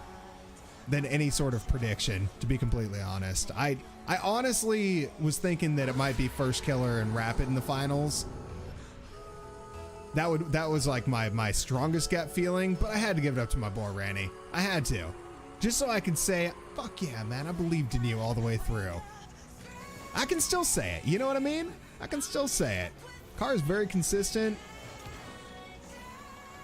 Speaker 1: any sort of prediction, to be completely honest. I honestly was thinking that it might be FirstKiller and Rapid in the finals. That was like my strongest gut feeling, but I had to give it up to my boy Ranny. I had to. Just so I could say, fuck yeah, man, I believed in you all the way through. I can still say it. You know what I mean? I can still say it. Car is very consistent.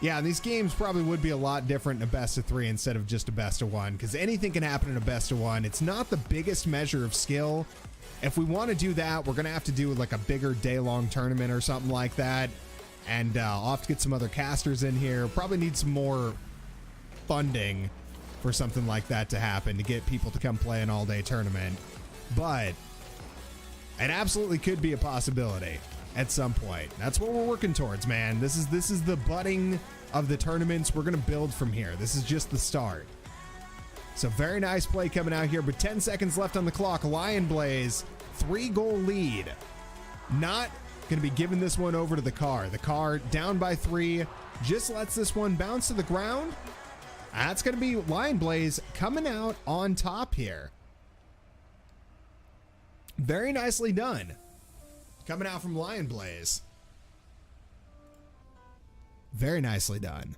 Speaker 1: Yeah, these games probably would be a lot different in a best of 3 instead of just a best of 1, because anything can happen in a best of 1. It's not the biggest measure of skill. If we want to do that, we're going to have to do like a bigger day-long tournament or something like that. And I'll have to get some other casters in here. Probably need some more funding for something like that to happen, to get people to come play an all-day tournament. But it absolutely could be a possibility at some point. That's what we're working towards, man. This is the budding of the tournaments. We're going to build from here. This is just the start. So very nice play coming out here, but 10 seconds left on the clock. Lionblaze, 3-goal lead. Not going to be giving this one over to the car. The car down by 3, just lets this one bounce to the ground. That's going to be Lionblaze coming out on top here. Very nicely done. Coming out from Lionblaze. Very nicely done.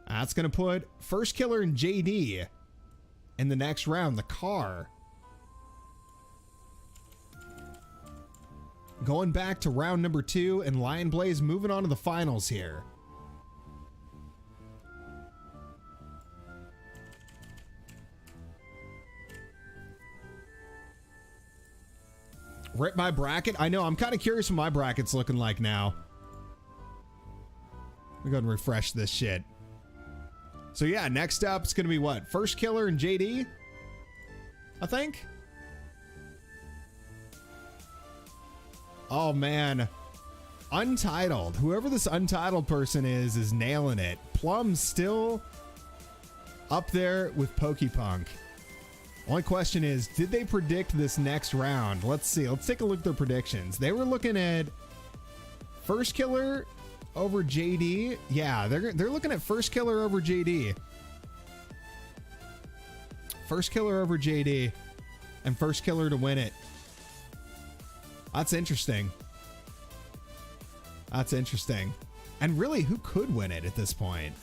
Speaker 1: That's going to put FirstKiller and JD in the next round. The car going back to round number 2, and Lionblaze moving on to the finals here. Rip my bracket. I know, I'm kind of curious what my bracket's looking like now. Let me go ahead and refresh this shit. So yeah, next up it's going to be what? FirstKiller and JD? I think. Oh man. Untitled. Whoever this Untitled person is nailing it. Plum's still up there with Pokepunk. Only question is, did they predict this next round? Let's see. Let's take a look at their predictions. They were looking at FirstKiller over JD. Yeah, they're looking at FirstKiller over JD. FirstKiller over JD. And FirstKiller to win it. That's interesting. That's interesting. And really, who could win it at this point?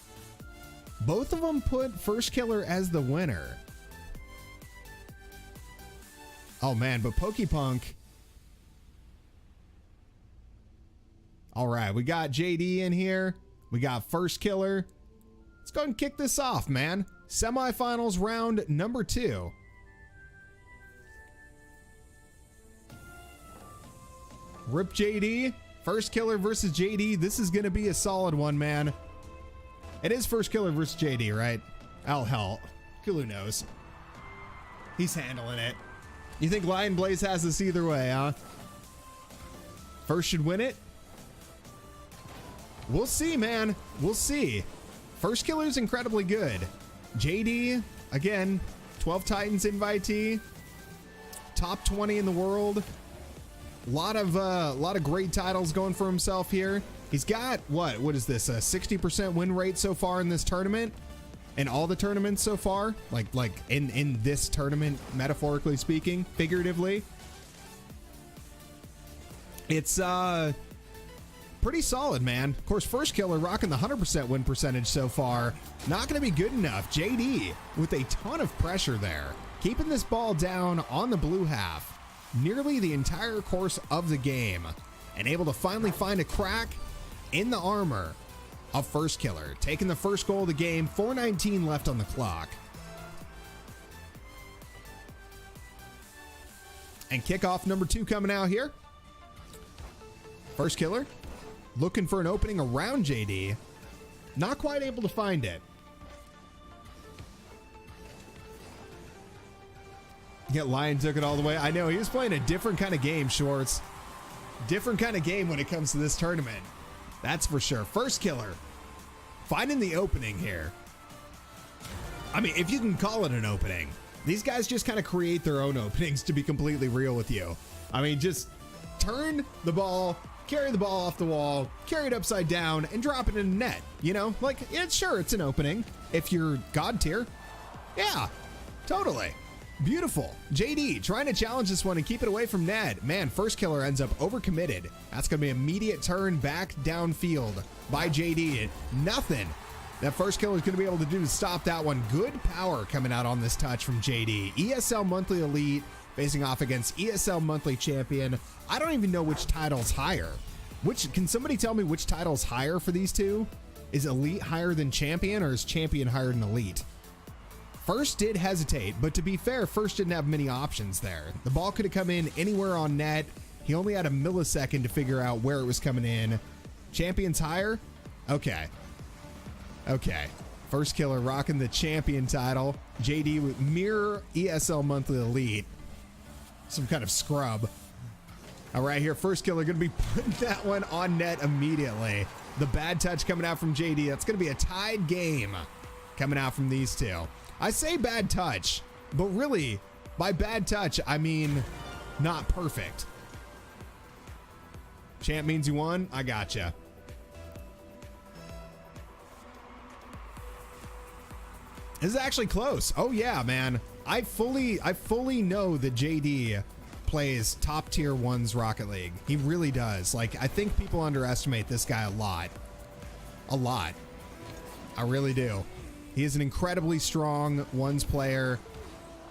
Speaker 1: Both of them put FirstKiller as the winner. Oh man, but Pokepunk. All right, we got JD in here. We got FirstKiller. Let's go ahead and kick this off, man. Semifinals round number 2. Rip JD. FirstKiller versus JD. This is going to be a solid one, man. It is FirstKiller versus JD, right? Oh, hell. Kulu knows. He's handling it. You think Lionblaze has this either way, huh? First should win it? We'll see, man. We'll see. FirstKiller's incredibly good. JD, again, 12 Titans invitee. Top 20 in the world. A lot of great titles going for himself here. He's got, what is this, a 60% win rate so far in this tournament? In all the tournaments so far, like in this tournament, metaphorically speaking, figuratively, it's pretty solid, man. Of course, FirstKiller rocking the 100% win percentage so far. Not going to be good enough. JD with a ton of pressure there, keeping this ball down on the blue half nearly the entire course of the game, and able to finally find a crack in the armor of FirstKiller, taking the first goal of the game. 4:19 left on the clock. And kickoff number 2 coming out here. FirstKiller looking for an opening around JD. Not quite able to find it. Yeah, Lion took it all the way. I know, he was playing a different kind of game, Schwarz. Different kind of game when it comes to this tournament. That's for sure. FirstKiller finding the opening here. I mean, if you can call it an opening. These guys just kind of create their own openings, to be completely real with you. I mean, just turn the ball, carry the ball off the wall, carry it upside down, and drop it in the net. You know, like, yeah, sure, it's an opening. If you're God tier, yeah, totally. Beautiful. JD trying to challenge this one and keep it away from Ned. Man, FirstKiller ends up overcommitted. That's going to be immediate turn back downfield by JD. Nothing that FirstKiller is going to be able to do to stop that one. Good power coming out on this touch from JD. ESL Monthly Elite facing off against ESL Monthly Champion. I don't even know which title's higher. Can somebody tell me which title's higher for these two? Is Elite higher than Champion, or is Champion higher than Elite? First did hesitate, but to be fair, First didn't have many options there. The ball could have come in anywhere on net. He only had a millisecond to figure out where it was coming in. Champion's higher? Okay. Okay. FirstKiller rocking the Champion title. JD with mirror ESL Monthly Elite. Some kind of scrub. All right, here, FirstKiller going to be putting that one on net immediately. The bad touch coming out from JD. That's going to be a tied game coming out from these two. I say bad touch, but really, by bad touch, I mean not perfect. Champ means you won? I gotcha. This is actually close. Oh yeah, man. I fully know that JD plays top tier 1's Rocket League. He really does. Like, I think people underestimate this guy a lot. A lot. I really do. He is an incredibly strong 1's player.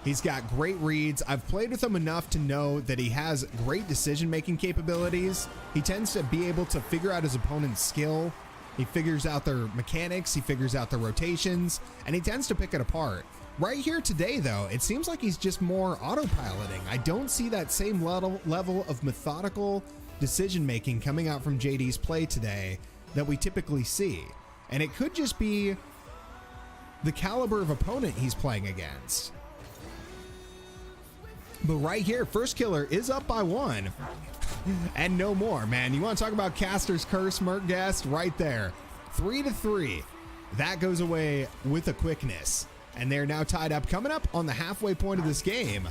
Speaker 1: He's got great reads. I've played with him enough to know that he has great decision-making capabilities. He tends to be able to figure out his opponent's skill. He figures out their mechanics. He figures out their rotations, and he tends to pick it apart. Right here today, though, it seems like he's just more autopiloting. I don't see that same level of methodical decision-making coming out from JD's play today that we typically see. And it could just be the caliber of opponent he's playing against. But right here, FirstKiller is up by 1. And no more, man. You want to talk about Caster's Curse, Merkgast? Right there. 3-3. That goes away with a quickness. And they're now tied up, coming up on the halfway point of this game.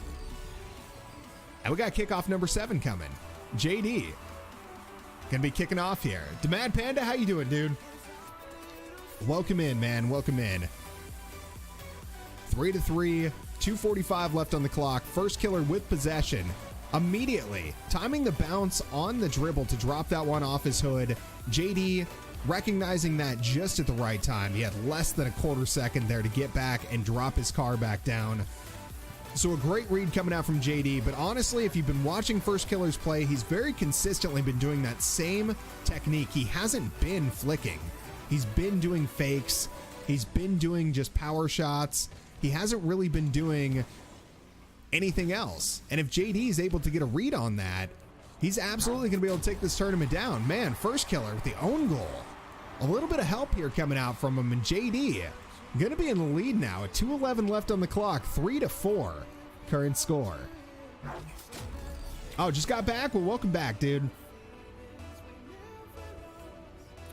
Speaker 1: And we got kickoff number 7 coming. JD gonna be kicking off here. Demad Panda, how you doing, dude? Welcome in, man. Welcome in. 3-3. 2:45 left on the clock. FirstKiller with possession. Immediately timing the bounce on the dribble to drop that one off his hood. JD recognizing that just at the right time. He had less than a quarter second there to get back and drop his car back down. So a great read coming out from JD, but honestly, if you've been watching FirstKiller's play, he's very consistently been doing that same technique. He hasn't been flicking. He's been doing fakes. He's been doing just power shots. He hasn't really been doing anything else. And if JD is able to get a read on that, he's absolutely going to be able to take this tournament down. Man, FirstKiller with the own goal. A little bit of help here coming out from him, and JD going to be in the lead now at 2:11 left on the clock. 3-4 current score. Oh, just got back? Well, welcome back, dude.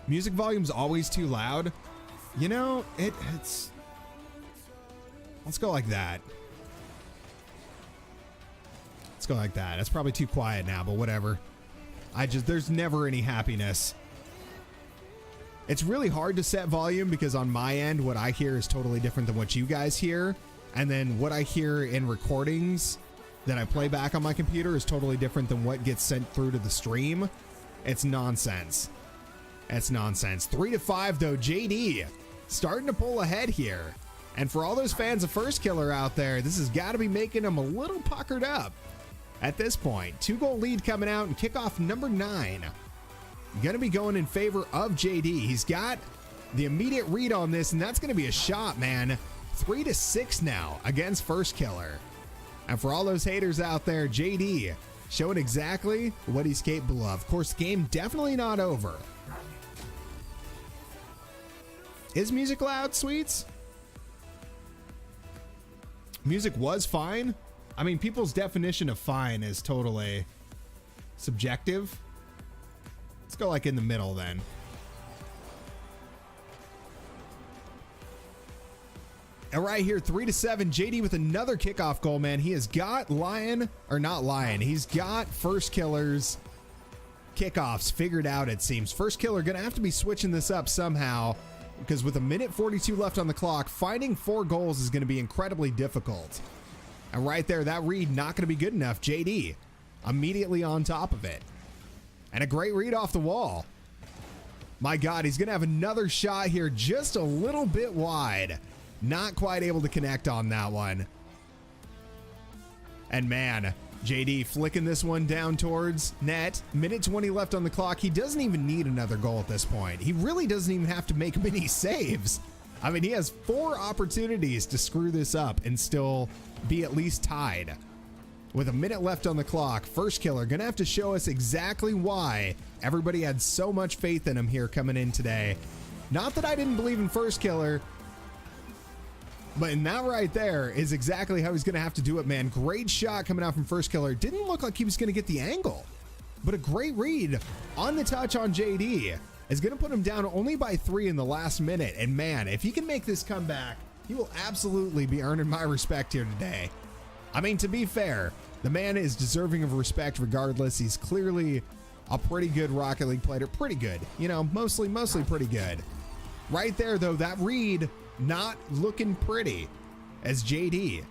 Speaker 1: Music volume's always too loud. You know, it's... Let's go like that. Let's go like that. It's probably too quiet now, but whatever. There's never any happiness. It's really hard to set volume because on my end, what I hear is totally different than what you guys hear. And then what I hear in recordings that I play back on my computer is totally different than what gets sent through to the stream. It's nonsense. It's nonsense. 3-5 though. JD starting to pull ahead here. And for all those fans of FirstKiller out there, this has got to be making them a little puckered up at this point. 2-goal lead coming out, and kickoff number 9 going to be going in favor of JD. He's got the immediate read on this, and that's going to be a shot, man. 3-6 now against FirstKiller. And for all those haters out there, JD showing exactly what he's capable of. Of course, the game definitely not over. Is music loud, Sweets? Music was fine. I mean, people's definition of fine is totally subjective. Let's go like in the middle then. And right here, 3-7, JD with another kickoff goal, man. He has got he's got FirstKiller's kickoffs figured out, it seems. FirstKiller gonna have to be switching this up somehow, because with 1:42 left on the clock, finding 4 goals is gonna be incredibly difficult. And right there, that read not gonna be good enough. JD immediately on top of it. And a great read off the wall. My God, he's gonna have another shot here, just a little bit wide. Not quite able to connect on that one. And man, JD flicking this one down towards net. 1:20 left on the clock. He doesn't even need another goal at this point. He really doesn't even have to make many saves. I mean, he has 4 opportunities to screw this up and still be at least tied. With 1 minute left on the clock, FirstKiller gonna have to show us exactly why everybody had so much faith in him here coming in today. Not that I didn't believe in FirstKiller, but in that right there is exactly how he's going to have to do it, man. Great shot coming out from FirstKiller. Didn't look like he was going to get the angle, but a great read on the touch on JD is going to put him down only by 3 in the last minute. And man, if he can make this comeback, he will absolutely be earning my respect here today. I mean, to be fair, the man is deserving of respect regardless. He's clearly a pretty good Rocket League player. Pretty good, you know, mostly pretty good. Right there, though, that read not looking pretty as JD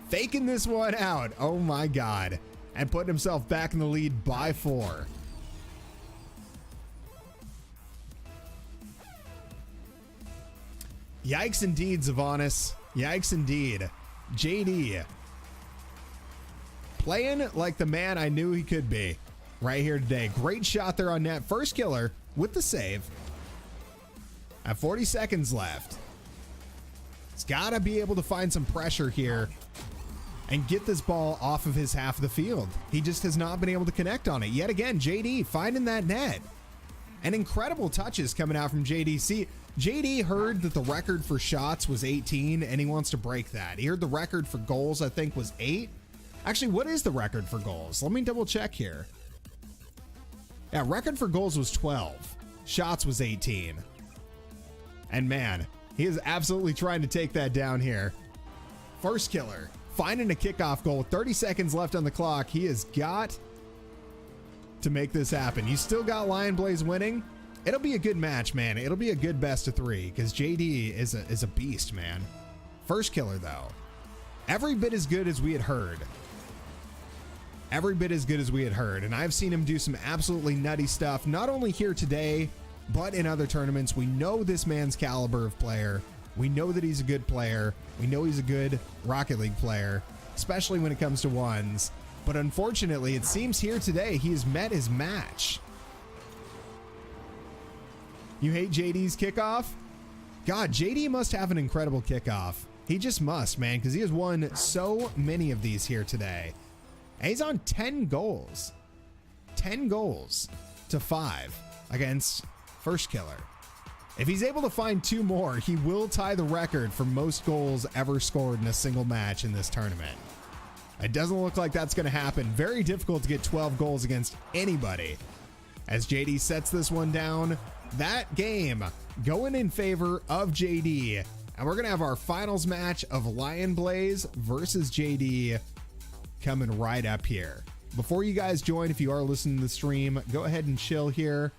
Speaker 1: faking this one out. Oh my God. And putting himself back in the lead by 4. Yikes indeed, Zavanis. Yikes indeed. JD playing like the man I knew he could be right here today. Great shot there on net. FirstKiller with the save. At 40 seconds left. He's got to be able to find some pressure here and get this ball off of his half of the field. He just has not been able to connect on it. Yet again, JD finding that net. And incredible touches coming out from JD. See, JD heard that the record for shots was 18 and he wants to break that. He heard the record for goals, I think, was 8. Actually, what is the record for goals? Let me double check here. Yeah, record for goals was 12. Shots was 18. And man, he is absolutely trying to take that down here. FirstKiller finding a kickoff goal. 30 seconds left on the clock. He has got to make this happen. You still got Lionblaze winning. It'll be a good match, man. It'll be a good best of 3 because JD is a beast, man. FirstKiller, though, every bit as good as we had heard. Every bit as good as we had heard. And I've seen him do some absolutely nutty stuff, not only here today, but in other tournaments. We know this man's caliber of player. We know that he's a good player. We know he's a good Rocket League player, especially when it comes to ones. But unfortunately, it seems here today he has met his match. You hate JD's kickoff? God, JD must have an incredible kickoff. He just must, man, because he has won so many of these here today. And he's on 10 goals. 10 goals to 5 against FirstKiller. If he's able to find 2 more, he will tie the record for most goals ever scored in a single match in this tournament. It doesn't look like that's going to happen. Very difficult to get 12 goals against anybody. As JD sets this one down, that game going in favor of JD. And we're going to have our finals match of Lionblaze versus JD coming right up here. Before you guys join, if you are listening to the stream, go ahead and chill here.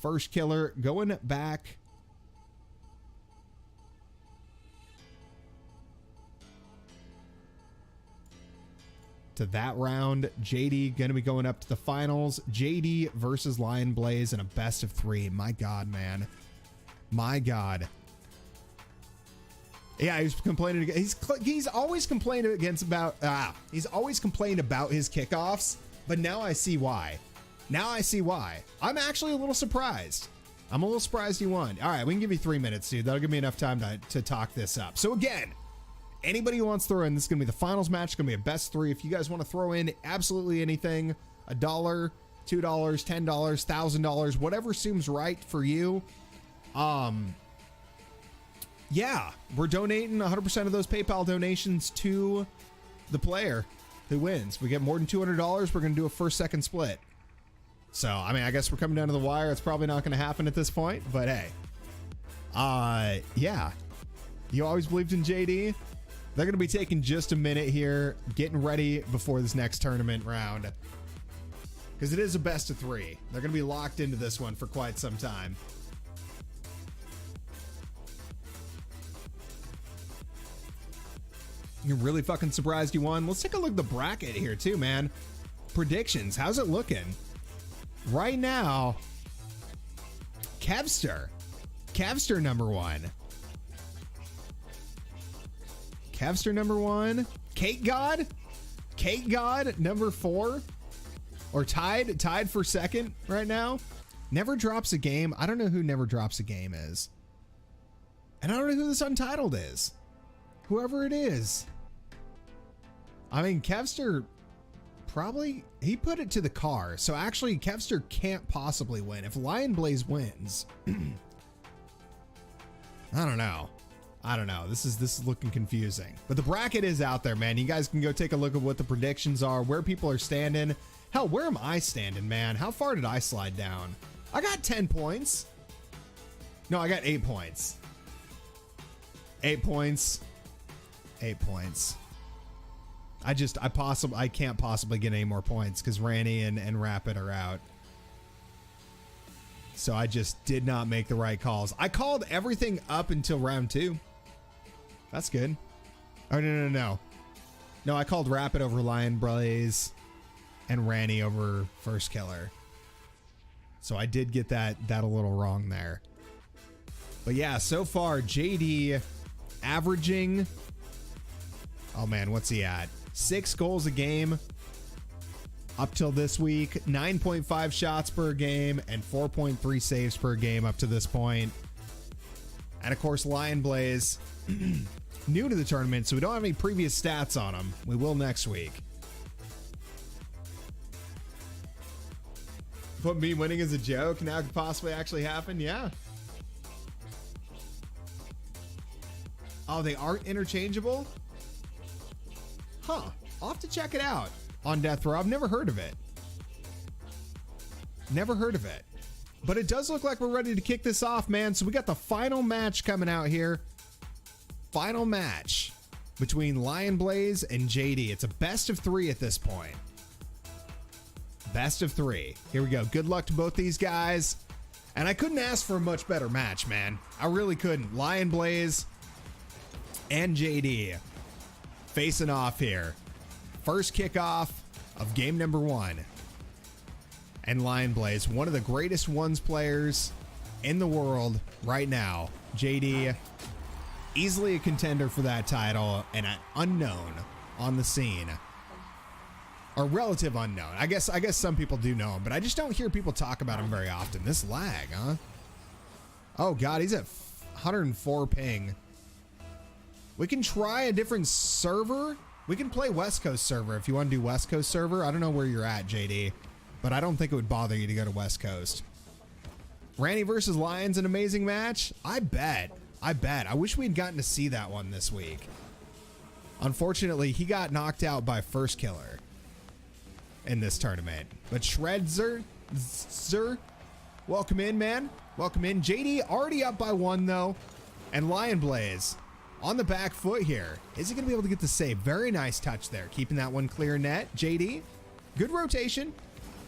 Speaker 1: FirstKiller going back to that round. JD going to be going up to the finals. JD versus Lionblaze in a best of 3. My God, man. My God. Yeah, he's complaining. He's always complained he's always complained about his kickoffs, but now I see why. Now I see why. I'm actually a little surprised. I'm a little surprised he won. All right, we can give you 3 minutes, dude. That'll give me enough time to talk this up. So again, Anybody who wants to throw in, this is going to be the finals match. It's going to be a best 3. If you guys want to throw in absolutely anything, $1, $2, $10, $1,000, whatever seems right for you. Yeah, we're donating 100% of those PayPal donations to the player who wins. We get more than $200, we're going to do a first-second split. So, I mean, I guess we're coming down to the wire. It's probably not going to happen at this point, but hey. Yeah. You always believed in JD? They're going to be taking just a minute here, getting ready before this next tournament round. Because it is a best of 3. They're going to be locked into this one for quite some time. You're really fucking surprised you won? Let's take a look at the bracket here too, man. Predictions. How's it looking? Right now, Kevster number 1. Kevster number 1. Cake God number 4. Or tied for second right now. Never drops a game. I don't know who Never Drops a Game is. And I don't know who this Untitled is. Whoever it is. I mean, Kevster probably, he put it to TheCar. So actually, Kevster can't possibly win. If Lionblaze wins, I don't know. This is looking confusing. But the bracket is out there, man. You guys can go take a look at what the predictions are, where people are standing. Hell, where am I standing, man? How far did I slide down? I got 10 points. No, I got 8 points. 8 points. 8 points. I can't possibly get any more points because Ranny and Rapid are out. So I just did not make the right calls. I called everything up until round 2. That's good. Oh, no. No, I called Rapid over Lionblaze and Ranny over FirstKiller. So I did get that a little wrong there. But yeah, so far, JD averaging... Oh man, what's he at? 6 goals a game up till this week, 9.5 shots per game, and 4.3 saves per game up to this point. And of course, Lionblaze, new to the tournament, so we don't have any previous stats on him. We will next week. Put me winning as a joke now could possibly actually happen? Yeah. Oh, they aren't interchangeable? Huh. I'll have to check it out on Death Row. I've never heard of it. Never heard of it. But it does look like we're ready to kick this off, man. So we got the final match coming out here. Final match between Lionblaze and JD. It's a best of 3 at this point. Best of 3. Here we go. Good luck to both these guys. And I couldn't ask for a much better match, man. I really couldn't. Lionblaze and JD facing off here. First kickoff of game number 1. And Lionblaze, one of the greatest ones players in the world right now. JD, easily a contender for that title and an unknown on the scene. Or relative unknown. I guess some people do know him, but I just don't hear people talk about him very often. This lag, huh? Oh god, he's at 104 ping. We can try a different server. We can play West Coast server if you want to do West Coast server. I don't know where you're at, JD, but I don't think it would bother you to go to West Coast. Ranny versus Lions, an amazing match? I bet. I wish we had gotten to see that one this week. Unfortunately, he got knocked out by FirstKiller in this tournament. But Shredzer, welcome in, man. Welcome in. JD already up by 1, though. And Lionblaze on the back foot here. Is he going to be able to get the save? Very nice touch there. Keeping that one clear net. JD, good rotation.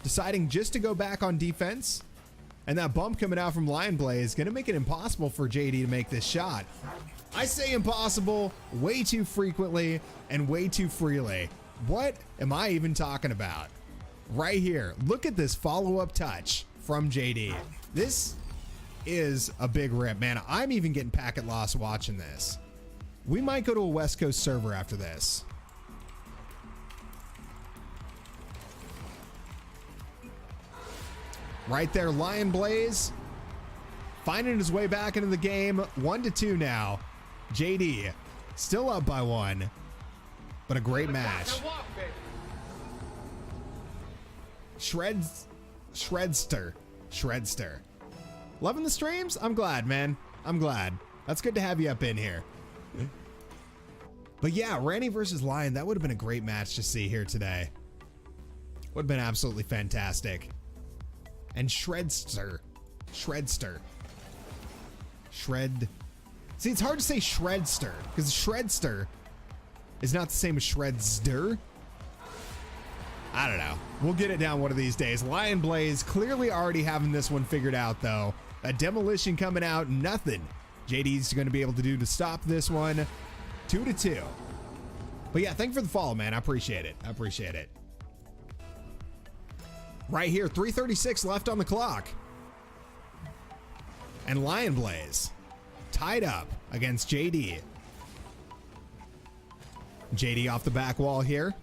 Speaker 1: Deciding just to go back on defense. And that bump coming out from Lionblaze is going to make it impossible for JD to make this shot. I say impossible way too frequently and way too freely. What am I even talking about? Right here. Look at this follow-up touch from JD. This is a big rip, man. I'm even getting packet loss watching this. We might go to a West Coast server after this. Right there, Lionblaze finding his way back into the game. 1-2 now. JD Still up by 1, but a great match. Shredster. Loving the streams? I'm glad, man. I'm glad. That's good to have you up in here. But yeah, Ranny versus Lion, that would have been a great match to see here today. Would have been absolutely fantastic. And Shredster. See, it's hard to say Shredster, because Shredster is not the same as Shredster. I don't know. We'll get it down one of these days. Lionblaze clearly already having this one figured out, though. A demolition coming out, nothing JD's going to be able to do to stop this one. 2-2. But yeah, thank you for the follow, man. I appreciate it. Right here, 3:36 left on the clock. And Lionblaze tied up against JD. JD off the back wall here.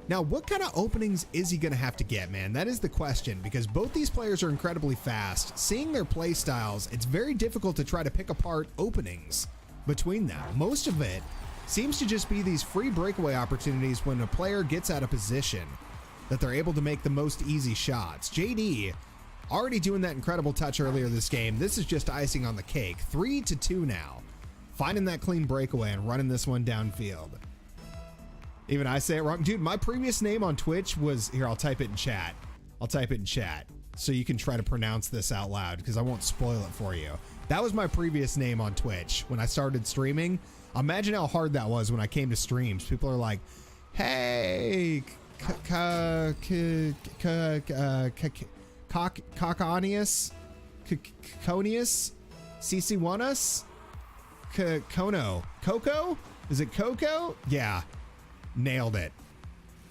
Speaker 1: Now, what kind of openings is he going to have to get, man? That is the question, because both these players are incredibly fast. Seeing their play styles, it's very difficult to try to pick apart openings between them. Most of it seems to just be these free breakaway opportunities when a player gets out of position that they're able to make the most easy shots. JD already doing that incredible touch earlier this game. This is just icing on the cake. 3-2 now. Finding that clean breakaway and running this one downfield. Even I say it wrong. Dude, my previous name on Twitch was... Here, I'll type it in chat. So you can try to pronounce this out loud, because I won't spoil it for you. That was my previous name on Twitch when I started streaming. Imagine how hard that was when I came to streams. People are like, hey, Coconius, CC1us, Kono, Coco? Is it Coco? Yeah. Nailed it.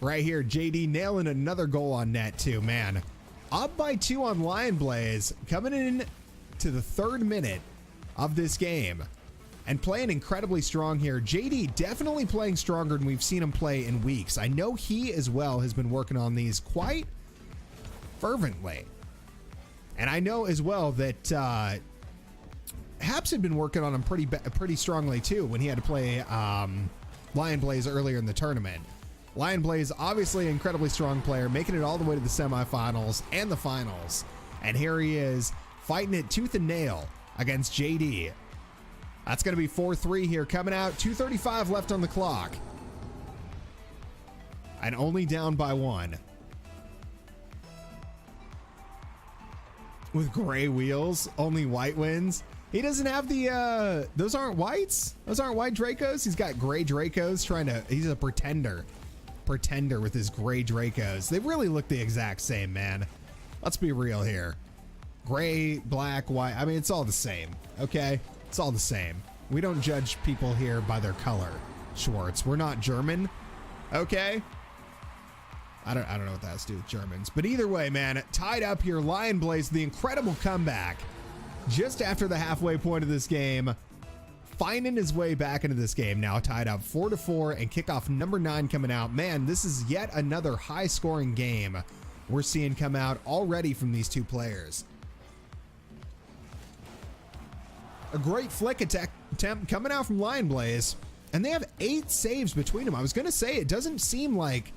Speaker 1: Right here, JD nailing another goal on net too, man. Up by 2 on Lionblaze, coming in to the 3rd minute of this game and playing incredibly strong here. JD definitely playing stronger than we've seen him play in weeks. I know he as well has been working on these quite fervently. And I know as well that Heps had been working on him pretty strongly too when he had to play Lionblaze earlier in the tournament. Lionblaze, obviously an incredibly strong player, making it all the way to the semifinals and the finals. And here he is fighting it tooth and nail against JD. That's going to be 4-3 here coming out. 2:35 left on the clock. And only down by 1. With gray wheels, only white wins. He doesn't have the, those aren't whites. Those aren't white Dracos. He's got gray Dracos he's a pretender with his gray Dracos. They really look the exact same, man. Let's be real here. Gray, black, white. I mean, it's all the same. Okay. It's all the same. We don't judge people here by their color, Schwarz. We're not German. Okay. I don't know what that has to do with Germans, but either way, man, tied up here. Lionblaze, the incredible comeback. Just after the halfway point of this game, finding his way back into this game, now tied up 4-4 and kickoff number 9 coming out. Man, this is yet another high scoring game we're seeing come out already from these two players. A great flick attempt coming out from Lionblaze, and they have 8 saves between them. I was going to say, it doesn't seem like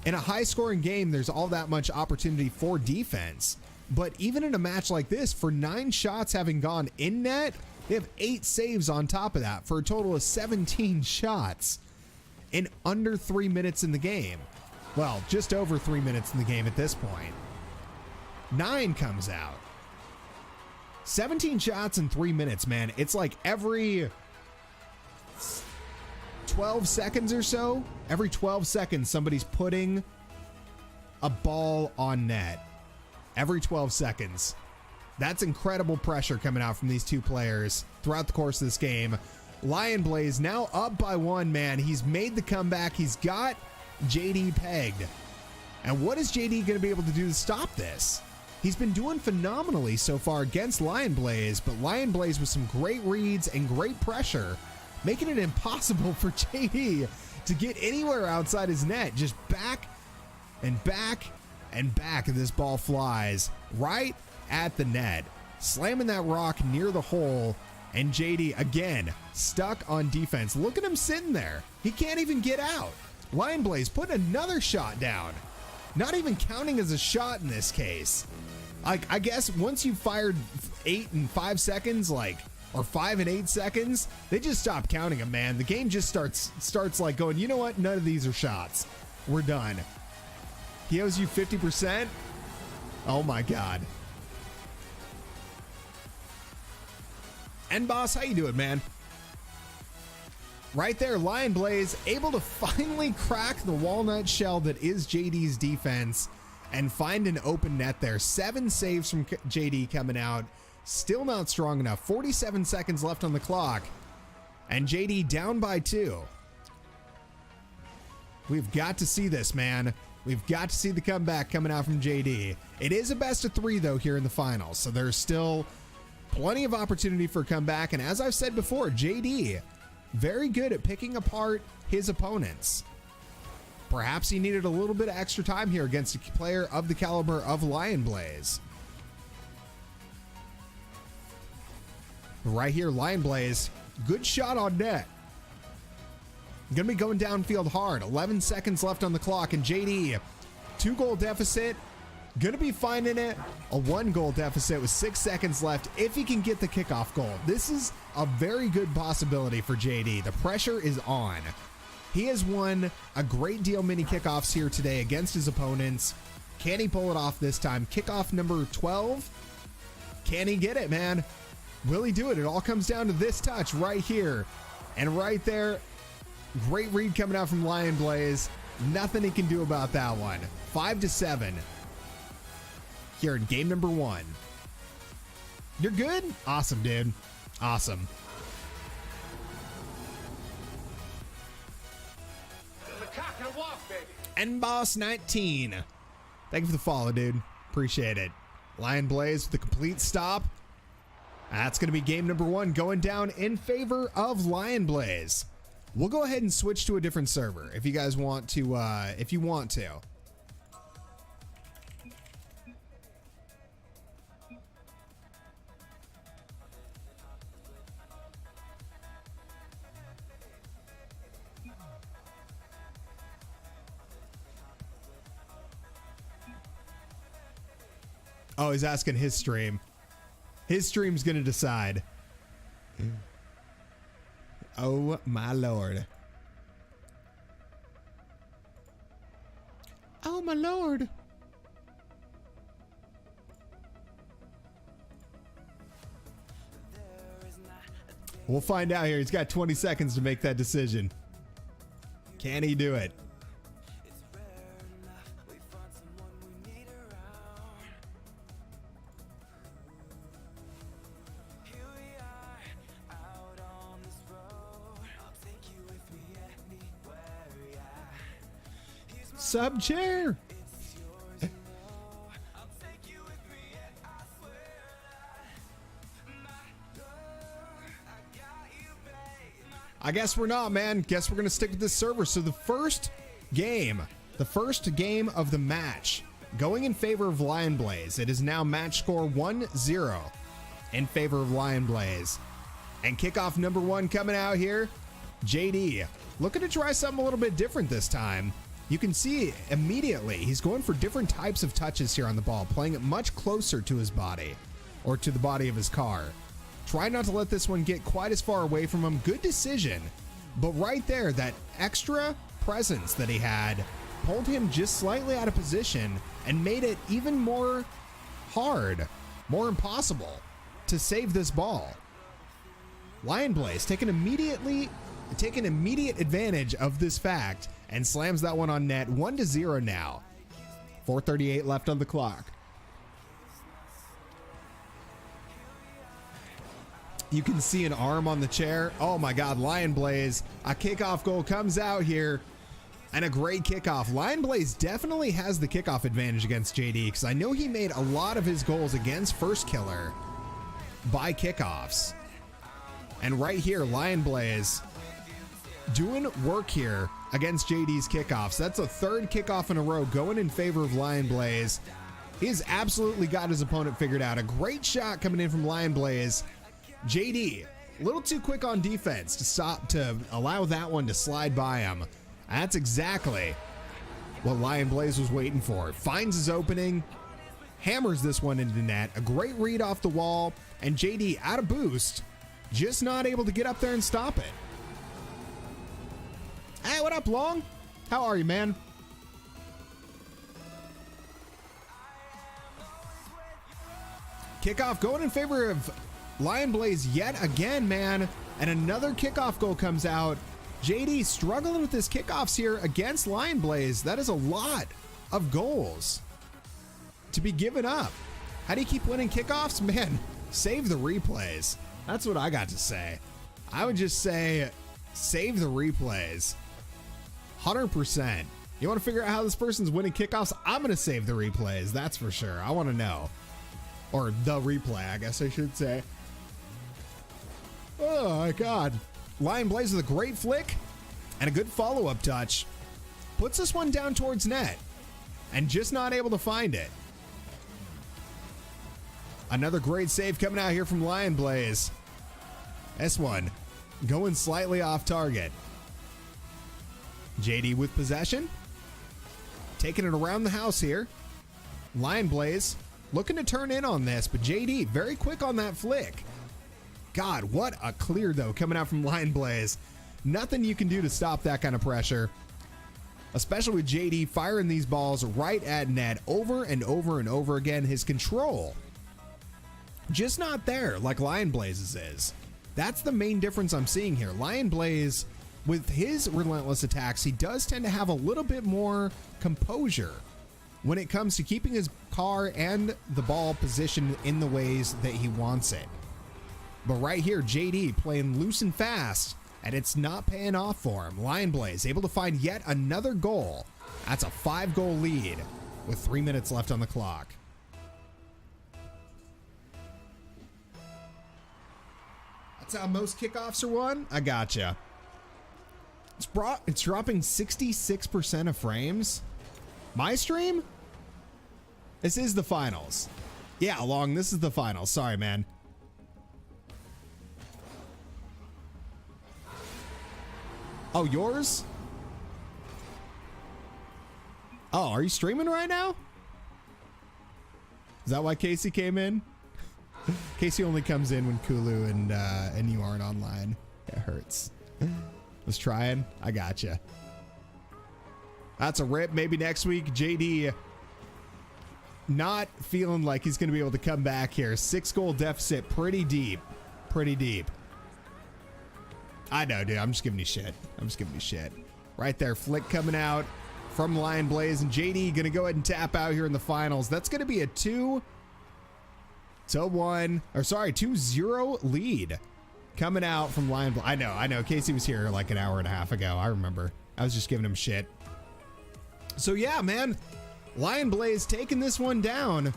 Speaker 1: in a high scoring game there's all that much opportunity for defense. But even in a match like this, for 9 shots having gone in net, they have 8 saves on top of that for a total of 17 shots in under 3 minutes in the game. Well, just over 3 minutes in the game at this point. 9 comes out. 17 shots in 3 minutes, man. It's like every 12 seconds or so, every 12 seconds, somebody's putting a ball on net. Every 12 seconds. That's incredible pressure coming out from these two players throughout the course of this game. Lionblaze now up by 1, man. He's made the comeback. He's got JD pegged. And what is JD going to be able to do to stop this? He's been doing phenomenally so far against Lionblaze, but Lionblaze with some great reads and great pressure, making it impossible for JD to get anywhere outside his net. Just back and back and back, and this ball flies right at the net, slamming that rock near the hole And JD, again, stuck on defense. Look at him sitting there. He can't even get out. Lionblaze put another shot down. Not even counting as a shot in this case. Like, I guess once you fired 8 and 5 seconds, like, or 5 and 8 seconds, they just stop counting them, man. The game just starts like going, you know what? None of these are shots. We're done. He owes you 50%. Oh my God. And boss, how you doing, man? Right there, Lionblaze able to finally crack the walnut shell that is JD's defense and find an open net there. 7 saves from JD coming out. Still not strong enough. 47 seconds left on the clock. And JD down by 2. We've got to see this, man. We've got to see the comeback coming out from JD. It is a best of 3, though, here in the finals. So there's still plenty of opportunity for a comeback. And as I've said before, JD, very good at picking apart his opponents. Perhaps he needed a little bit of extra time here against a player of the caliber of Lionblaze. Right here, Lionblaze, good shot on net. Gonna be going downfield hard. 11 seconds left on the clock, and JD, 2-goal deficit. Gonna be finding it. A 1-goal deficit with 6 seconds left if he can get the kickoff goal. This is a very good possibility for JD. The pressure is on. He has won a great deal many kickoffs here today against his opponents. Can he pull it off this time? Kickoff number 12. Can he get it, man? Will he do it? It all comes down to this touch right here. And right there, great read coming out from Lionblaze. Nothing he can do about that one. 5-7 here in game number 1. You're good? Awesome, dude. Awesome.
Speaker 3: The cock and walk, baby.
Speaker 1: And Boss 19. Thank you for the follow, dude. Appreciate it. Lionblaze with the complete stop. That's going to be game number 1 going down in favor of Lionblaze. We'll go ahead and switch to a different server if you guys want to, if you want to. Oh, he's asking his stream. His stream's going to decide. Oh, my Lord. Oh, my Lord. We'll find out here. He's got 20 seconds to make that decision. Can he do it? Sub chair. I guess we're not, man. Guess we're gonna stick with this server. So the first game of the match, going in favor of Lionblaze. It is now match score 1-0 in favor of Lionblaze. And kickoff number 1 coming out here. JD looking to try something a little bit different this time. You can see immediately he's going for different types of touches here on the ball, playing it much closer to his body or to the body of his car. Try not to let this one get quite as far away from him. Good decision. But right there, that extra presence that he had pulled him just slightly out of position and made it even more hard, more impossible to save this ball. Lionblaze taking immediate advantage of this fact and slams that one on net. 1-0 now. 4:38 left on the clock. You can see an arm on the chair. Oh my God, Lionblaze. A kickoff goal comes out here and a great kickoff. Lionblaze definitely has the kickoff advantage against JD because I know he made a lot of his goals against FirstKiller by kickoffs. And right here, Lionblaze doing work here against JD's kickoffs. That's a 3rd kickoff in a row going in favor of Lionblaze. He's absolutely got his opponent figured out. A great shot coming in from Lionblaze. JD A little too quick on defense to allow that one to slide by him. That's exactly what Lionblaze was waiting for. Finds his opening, hammers this one into net. A great read off the wall, and JD out of boost, just not able to get up there and stop it. Hey, what up, Long? How are you, man? Kickoff going in favor of Lionblaze yet again, man. And another kickoff goal comes out. JD struggling with his kickoffs here against Lionblaze. That is a lot of goals to be given up. How do you keep winning kickoffs? Man, save the replays. That's what I got to say. I would just say save the replays. 100%. You want to figure out how this person's winning kickoffs? I'm going to save the replays. That's for sure. I want to know. Or the replay, I guess I should say. Oh my God. Lionblaze with a great flick and a good follow-up touch. Puts this one down towards net and just not able to find it. Another great save coming out here from Lionblaze. This one going slightly off target. JD with possession. Taking it around the house here. Lionblaze looking to turn in on this, but JD very quick on that flick. God, what a clear though coming out from Lionblaze. Nothing you can do to stop that kind of pressure, especially with JD firing these balls right at net over and over and over again. His control just not there like Lionblaze's is. That's the main difference I'm seeing here. Lionblaze, with his relentless attacks, he does tend to have a little bit more composure when it comes to keeping his car and the ball positioned in the ways that he wants it. But right here, JD playing loose and fast, and it's not paying off for him. Lionblaze able to find yet another goal. That's a 5-goal lead with 3 minutes left on the clock. That's how most kickoffs are won? I gotcha. It's dropping 66% of frames. My stream? This is the finals. Yeah, Long, this is the finals. Sorry, man. Oh, yours? Oh, are you streaming right now? Is that why Casey came in? Casey only comes in when Kulu and you aren't online. It hurts. Was trying. I gotcha. That's a rip. Maybe next week. JD not feeling like he's going to be able to come back here. 6-goal deficit. Pretty deep. Pretty deep. I know, dude. I'm just giving you shit. I'm just giving you shit. Right there. Flick coming out from Lionblaze. And JD going to go ahead and tap out here in the finals. That's going to be a 2-1. Or sorry, 2-0 lead coming out from Lionblaze. I know. Casey was here like an hour and a half ago. I remember. I was just giving him shit. So yeah, man. Lionblaze taking this one down.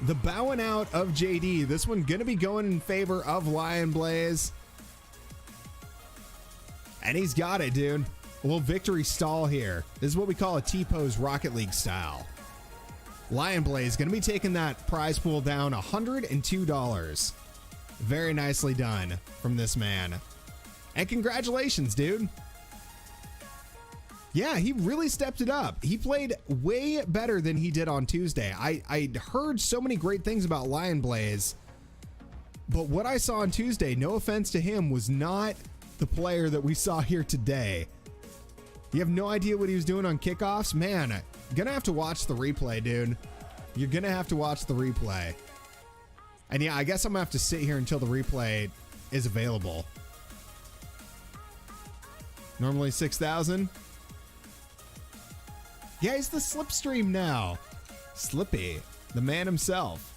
Speaker 1: The bowing out of JD. This one going to be going in favor of Lionblaze. And he's got it, dude. A little victory stall here. This is what we call a T-pose Rocket League style. Lionblaze going to be taking that prize pool down $102. Very nicely done from this man. And congratulations, dude. Yeah, he really stepped it up. He played way better than he did on Tuesday. I heard so many great things about Lionblaze, but what I saw on Tuesday, no offense to him, was not the player that we saw here today. You have no idea what he was doing on kickoffs? Man, gonna have to watch the replay, dude. You're gonna have to watch the replay. And yeah, I guess I'm gonna have to sit here until the replay is available. Normally 6,000. Yeah, he's the slipstream now. Slippy, the man himself.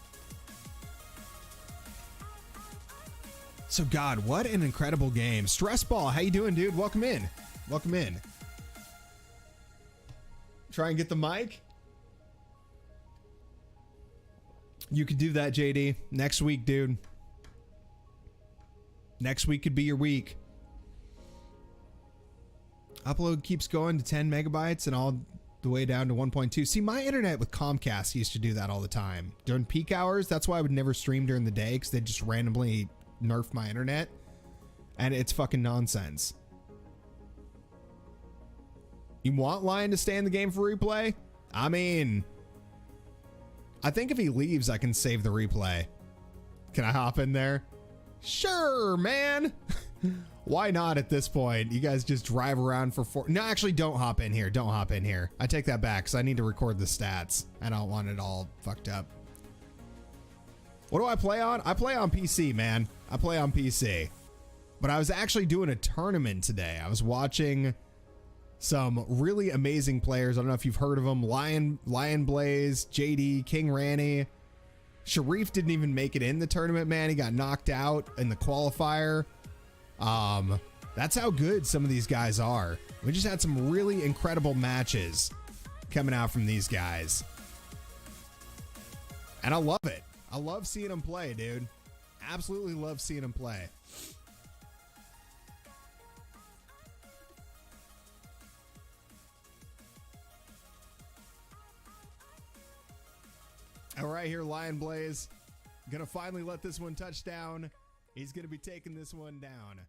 Speaker 1: So God, what an incredible game. Stress Ball, how you doing, dude? Welcome in. Welcome in. Try and get the mic. You could do that, JD. Next week, dude. Next week could be your week. Upload keeps going to 10 megabytes and all the way down to 1.2. See, my internet with Comcast used to do that all the time. During peak hours, that's why I would never stream during the day, because they just randomly nerf my internet. And it's fucking nonsense. You want Lion to stay in the game for replay? I mean, I think if he leaves, I can save the replay. Can I hop in there? Sure, man. Why not at this point? You guys just drive around for No, actually, don't hop in here. Don't hop in here. I take that back because I need to record the stats. I don't want it all fucked up. What do I play on? I play on PC, man. I play on PC. But I was actually doing a tournament today. I was watching some really amazing players. I don't know if you've heard of them. Lionblaze, JD, KingRanny. Sharif didn't even make it in the tournament, man. He got knocked out in the qualifier. That's how good some of these guys are. We just had some really incredible matches coming out from these guys. And I love it. I love seeing them play, dude. Absolutely love seeing them play. All right, here, Lionblaze. Gonna finally let this one touch down. He's gonna be taking this one down.